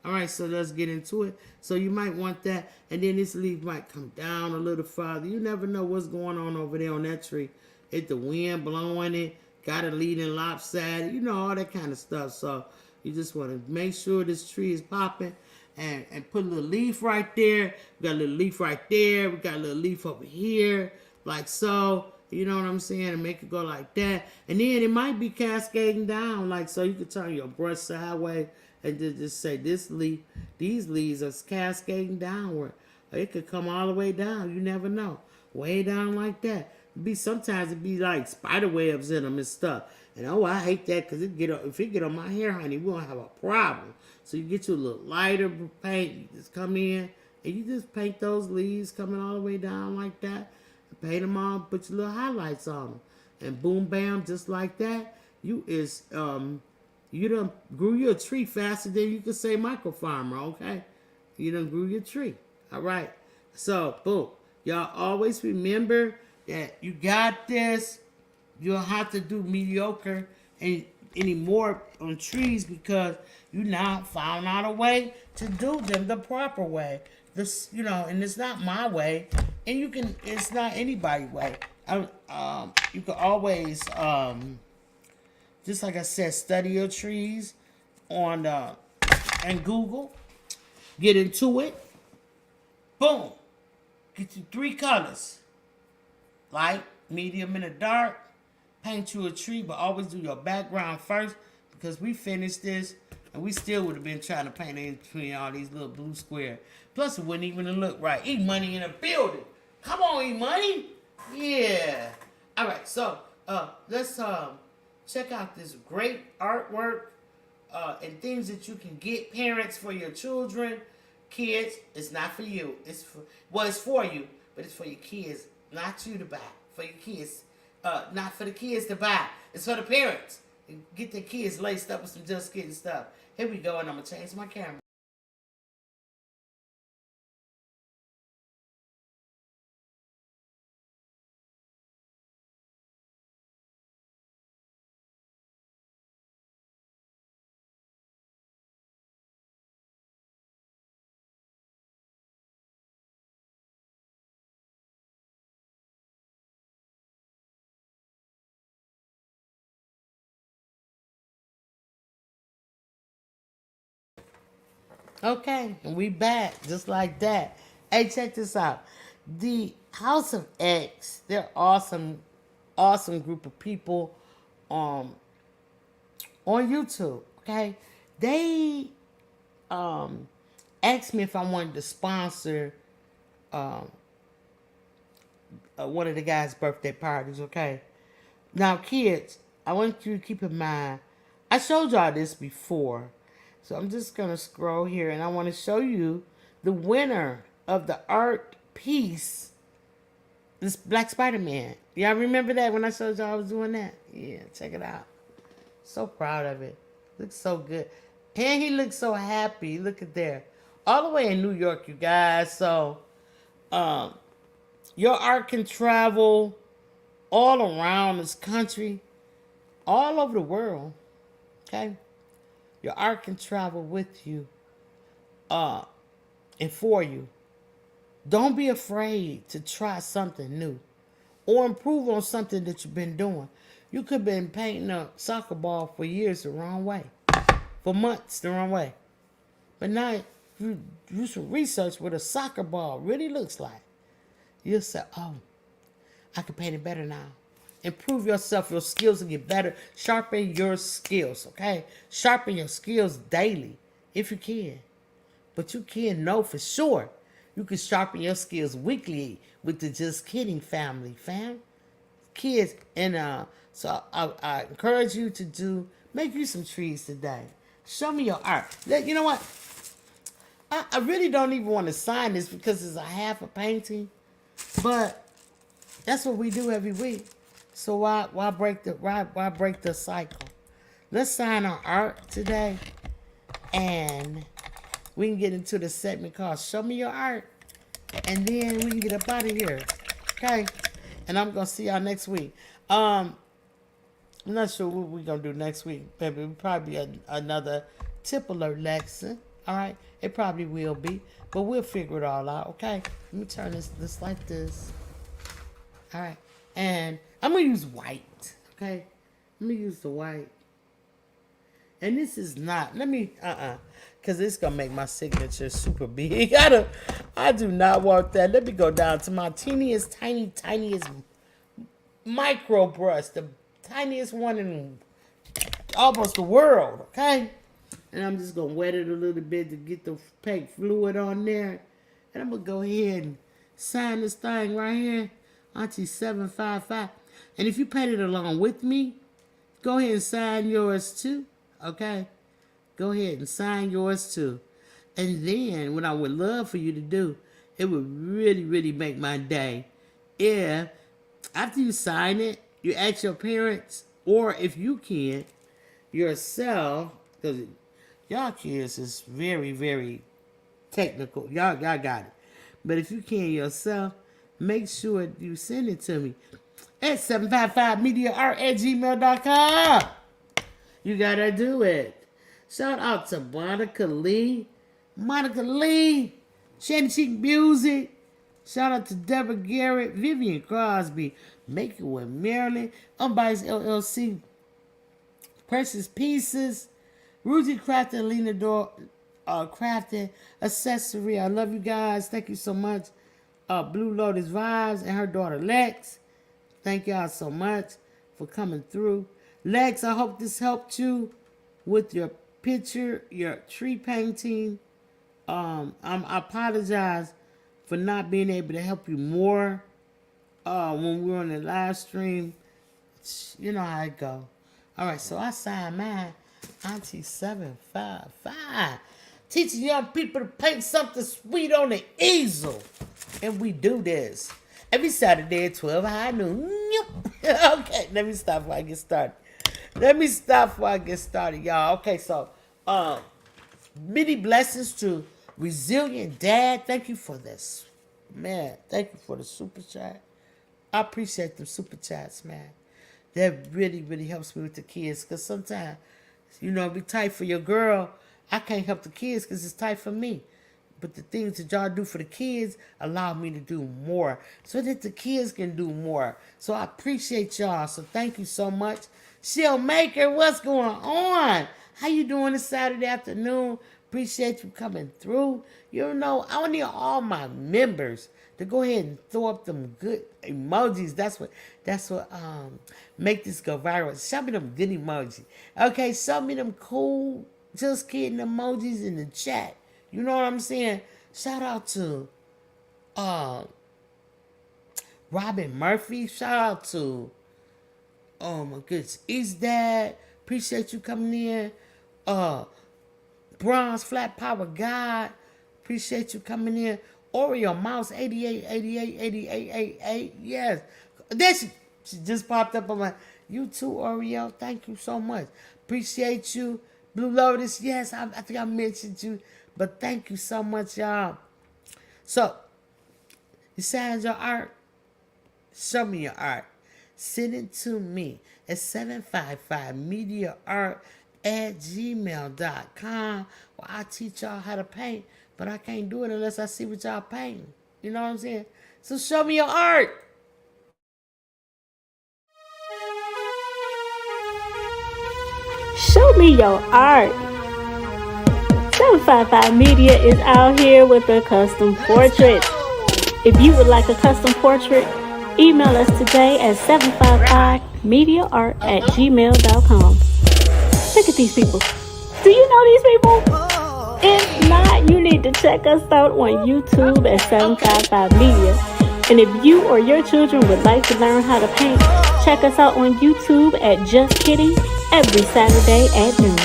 All right, so let's get into it. So you might want that, and then this leaf might come down a little farther. You never know what's going on over there on that tree. If the wind blowing it, got it leaning lopsided, you know, all that kind of stuff. So you just want to make sure this tree is popping. And put a little leaf right there. We got a little leaf right there. We got a little leaf over here, like so. You know what I'm saying? And make it go like that. And then it might be cascading down, like so. You can turn your brush sideways and just say this leaf, these leaves are cascading downward. Or it could come all the way down. You never know. Way down like that. Sometimes it be like spider webs in them and stuff. And oh, I hate that because if it get on my hair, honey, we're gonna have a problem. So you get you a little lighter paint, you just come in and you just paint those leaves coming all the way down like that. And paint them on, put your little highlights on them. And boom, bam, just like that. You done grew your tree faster than you could say microfarmer, okay? You done grew your tree, all right? So, boom. Y'all always remember that you got this. You don't have to do mediocre anymore on trees because you now found out a way to do them the proper way. This, you know, and it's not my way, and it's not anybody's way. You can always, just like I said, study your trees on and Google. Get into it. Boom. Get you 3 colors: light, medium, and a dark. Paint you a tree, but always do your background first because we finished this and we still would have been trying to paint in between all these little blue squares. Plus, it wouldn't even look right. E-Money in a building. Come on, E-Money. Yeah. All right, so let's check out this great artwork and things that you can get, parents, for your children, kids. It's not for you. It's for you, but it's for your kids, not you to buy. For your kids. Not for the kids to buy. It's for the parents. Get their kids laced up with some Just Kidding stuff. Here we go, and I'm going to change my camera. Okay, and we back just like that. Hey, check this out. The House of X, they're awesome group of people on YouTube. Okay, they asked me if I wanted to sponsor one of the guys' birthday parties. Okay, now kids, I want you to keep in mind, I showed y'all this before. So I'm just going to scroll here, and I want to show you the winner of the art piece, this Black Spider-Man. Y'all remember that when I showed y'all I was doing that? Yeah, check it out. So proud of it. Looks so good. And he looks so happy. Look at there. All the way in New York, you guys. So your art can travel all around this country, all over the world. Okay? Your art can travel with you and for you. Don't be afraid to try something new or improve on something that you've been doing. You could have been painting a soccer ball for years the wrong way, for months the wrong way. But now you do some research what a soccer ball really looks like. You'll say, oh, I can paint it better now. Improve yourself, your skills will get better. Sharpen your skills, okay? Sharpen your skills daily, if you can. But you can know for sure you can sharpen your skills weekly with the Just Kidding family, kids. And so I encourage you to make you some trees today. Show me your art. You know what? I really don't even want to sign this because it's a half a painting, but that's what we do every week. So why break the cycle? Let's sign our art today, and we can get into the segment called "Show Me Your Art," and then we can get up out of here. Okay? And I'm gonna see y'all next week. I'm not sure what we're gonna do next week, baby. It'll probably be another tip alert lesson. All right, it probably will be, but we'll figure it all out. Okay, let me turn this like this. All right, and I'm gonna use white. Okay, let me use the white. And this is not. Let me because it's gonna make my signature super big. I do not want that. Let me go down to my tiniest micro brush, the tiniest one in almost the world. Okay. And I'm just going to wet it a little bit to get the paint fluid on there. And I'm going to go ahead and sign this thing right here. Auntie 755. And if you paint it along with me, go ahead and sign yours too. Okay? Go ahead and sign yours too. And then what I would love for you to do, it would really, really make my day if after you sign it, you ask your parents, or if you can, yourself, because y'all kids is very, very technical. Y'all got it. But if you can yourself, make sure you send it to me at 755mediaart@gmail.com. You gotta do it. Shout out to Monica Lee, Shanty Cheek Music. Shout out to Deborah Garrett, Vivian Crosby, Make It With Marilyn, Unbiased LLC, Precious Pieces, Ruthie Crafton, Lena Door, Crafton, Accessory. I love you guys. Thank you so much. Blue Lotus Vibes and her daughter Lex. Thank y'all so much for coming through. Lex, I hope this helped you with your picture, your tree painting. I apologize for not being able to help you more when we're on the live stream. You know how it go. All right, so I signed mine. Auntie 755. Teaching young people to paint something sweet on the easel. And we do this every Saturday at 12 high noon. Okay, let me stop before I get started. Y'all. Okay, so many blessings to Resilient Dad. Thank you for this. Man, thank you for the super chat. I appreciate them super chats, man. That really, really helps me with the kids. Because sometimes, it be tight for your girl. I can't help the kids because it's tight for me. But the things that y'all do for the kids allow me to do more so that the kids can do more. So I appreciate y'all. So thank you so much. Shell Maker, what's going on? How you doing this Saturday afternoon? Appreciate you coming through. I need all my members to go ahead and throw up them good emojis. That's what make this go viral. Show me them good emojis. Okay, show me them cool, just kidding emojis in the chat. You know what I'm saying? Shout out to Robin Murphy. Shout out to my goodness, East Dad. Appreciate you coming in. Bronze Flat Power God. Appreciate you coming in. Oreo Mouse 88888888. Yes. There she just popped up on my YouTube, Oreo. Thank you so much. Appreciate you. Blue Lotus. Yes, I think I mentioned you. But thank you so much, y'all. So, you signed your art? Show me your art. Send it to me at 755mediaart@gmail.com. Well, I teach y'all how to paint, but I can't do it unless I see what y'all painting. You know what I'm saying? So show me your art. Show me your art. 755 Media is out here with a custom portrait. If you would like a custom portrait, email us today at 755mediaart@gmail.com. Look at these people. Do you know these people? If not, you need to check us out on YouTube at 755 Media. And if you or your children would like to learn how to paint, check us out on YouTube at Just Kidding every Saturday at noon.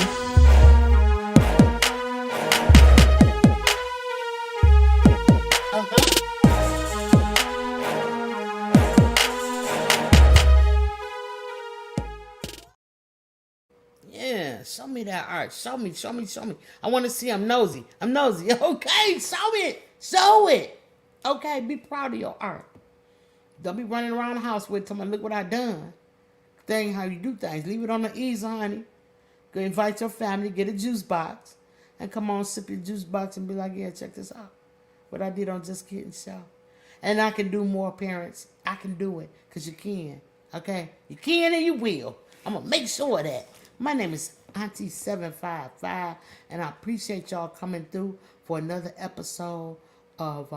Yeah, show me that art. Show me. I want to see. I'm nosy. Okay, show it. Okay, be proud of your art. Don't be running around the house with someone, look what I done. That ain't how you do things. Leave it on the easel, honey. Go invite your family, get a juice box, and come on, sip your juice box and be like, yeah, check this out. What I did on Just Kidding show. And I can do more, parents. I can do it, because you can. Okay? You can and you will. I'm going to make sure of that. My name is Auntie 755, and I appreciate y'all coming through for another episode of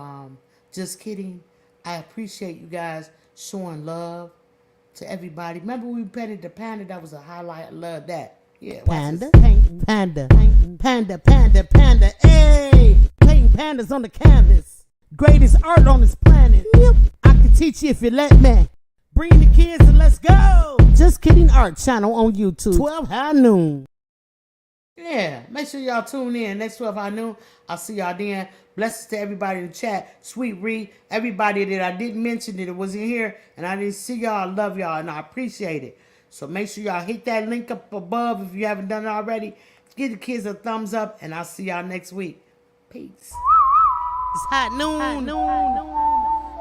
Just Kidding. I appreciate you guys showing love to everybody. Remember we petted the panda? That was a highlight. I love that. Yeah. Panda. Panda. Hey! Painting pandas on the canvas. Greatest art on this planet. Yep. I can teach you if you let me. Bring the kids and let's go. Just Kidding Art channel on YouTube. 12 high noon. Yeah, make sure y'all tune in next 12 high noon. I'll see y'all then. Blessings to everybody in the chat. Sweet Ree, everybody that I didn't mention that was in here and I didn't see y'all. I love y'all and I appreciate it. So make sure y'all hit that link up above if you haven't done it already. Give the kids a thumbs up and I'll see y'all next week. Peace. It's hot noon.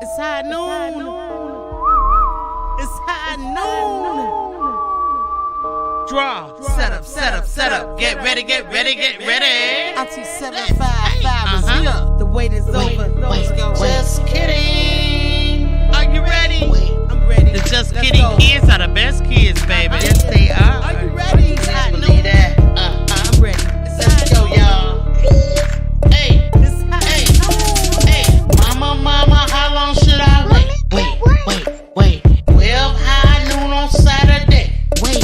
It's hot noon. It's high noon. Draw, set up. Get ready. Auntie 755 is here. The wait is over. Let's go. Just kidding. Are you ready? I'm ready. The Just Kidding kids are the best kids, baby. Yes, they are. Are you ready? I believe that. I'm ready. Let's go, y'all. Hey, mama, how long should I wait? Wait. 12 high noon on Saturday. Wait.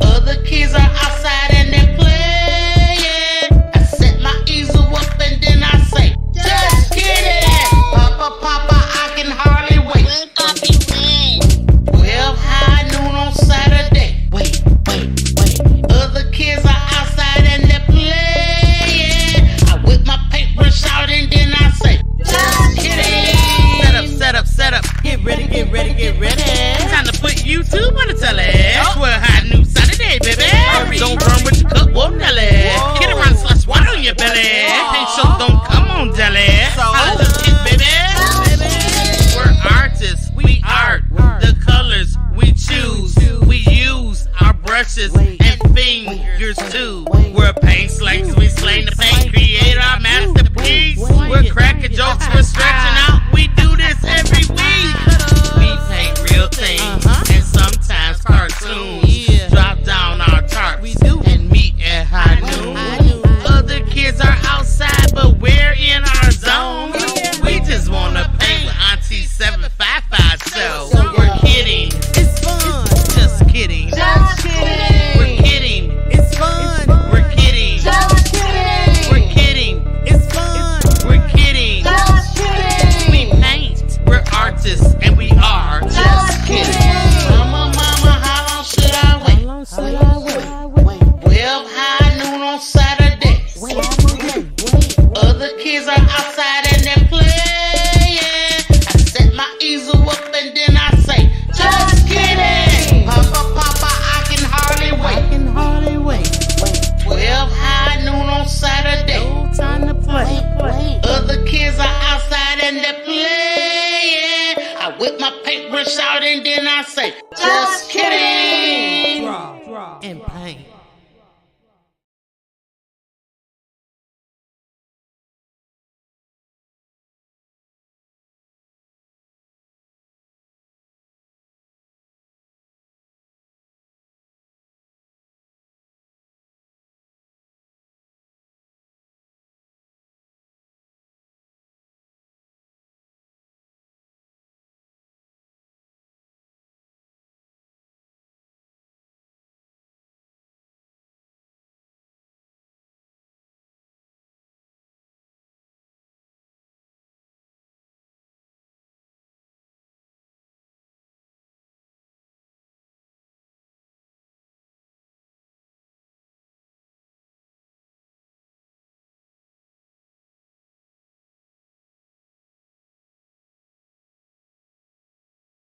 Other kids are outside and they're playing. I set my easel up and then I say, just kidding. Papa, I can hardly wait. 12 high noon on Saturday. Wait. Other kids are outside and they're playing. I whip my paintbrush out and then I say, just kidding. Set up. Get ready. Time to put YouTube on the telly. 12 high noon Saturday, baby. Don't run with your cup, whoa, Nelly. Get around, slash water on your belly. Paint show don't come on, Jelly. I look it, baby. We're artists, we art. The colors we choose. We use our brushes and fingers too. We're paint slangs, we slang the paint. Create our masterpiece. We're cracking jokes, we're stretching out. We do this every week. We paint real things and sometimes cartoons. Drop down our tarps and meet at high noon. Other kids are outside, but we're in our zone. We just wanna paint with Auntie 755 show. We're kidding. It's fun. Just kidding. We're kidding. It's fun. We're kidding. Just kidding. We're kidding. It's fun. We're kidding. Just kidding. We paint. We're artists and we are just kidding. Mama, how long should I wait? 12 high noon on Saturday. Other kids are outside and they're playing. I set my easel up and then I say, just kidding. Papa, I can hardly wait. 12 high noon on Saturday. No time to play. Other kids are outside and they're playing. I whip my paintbrush out and then I say, just kidding.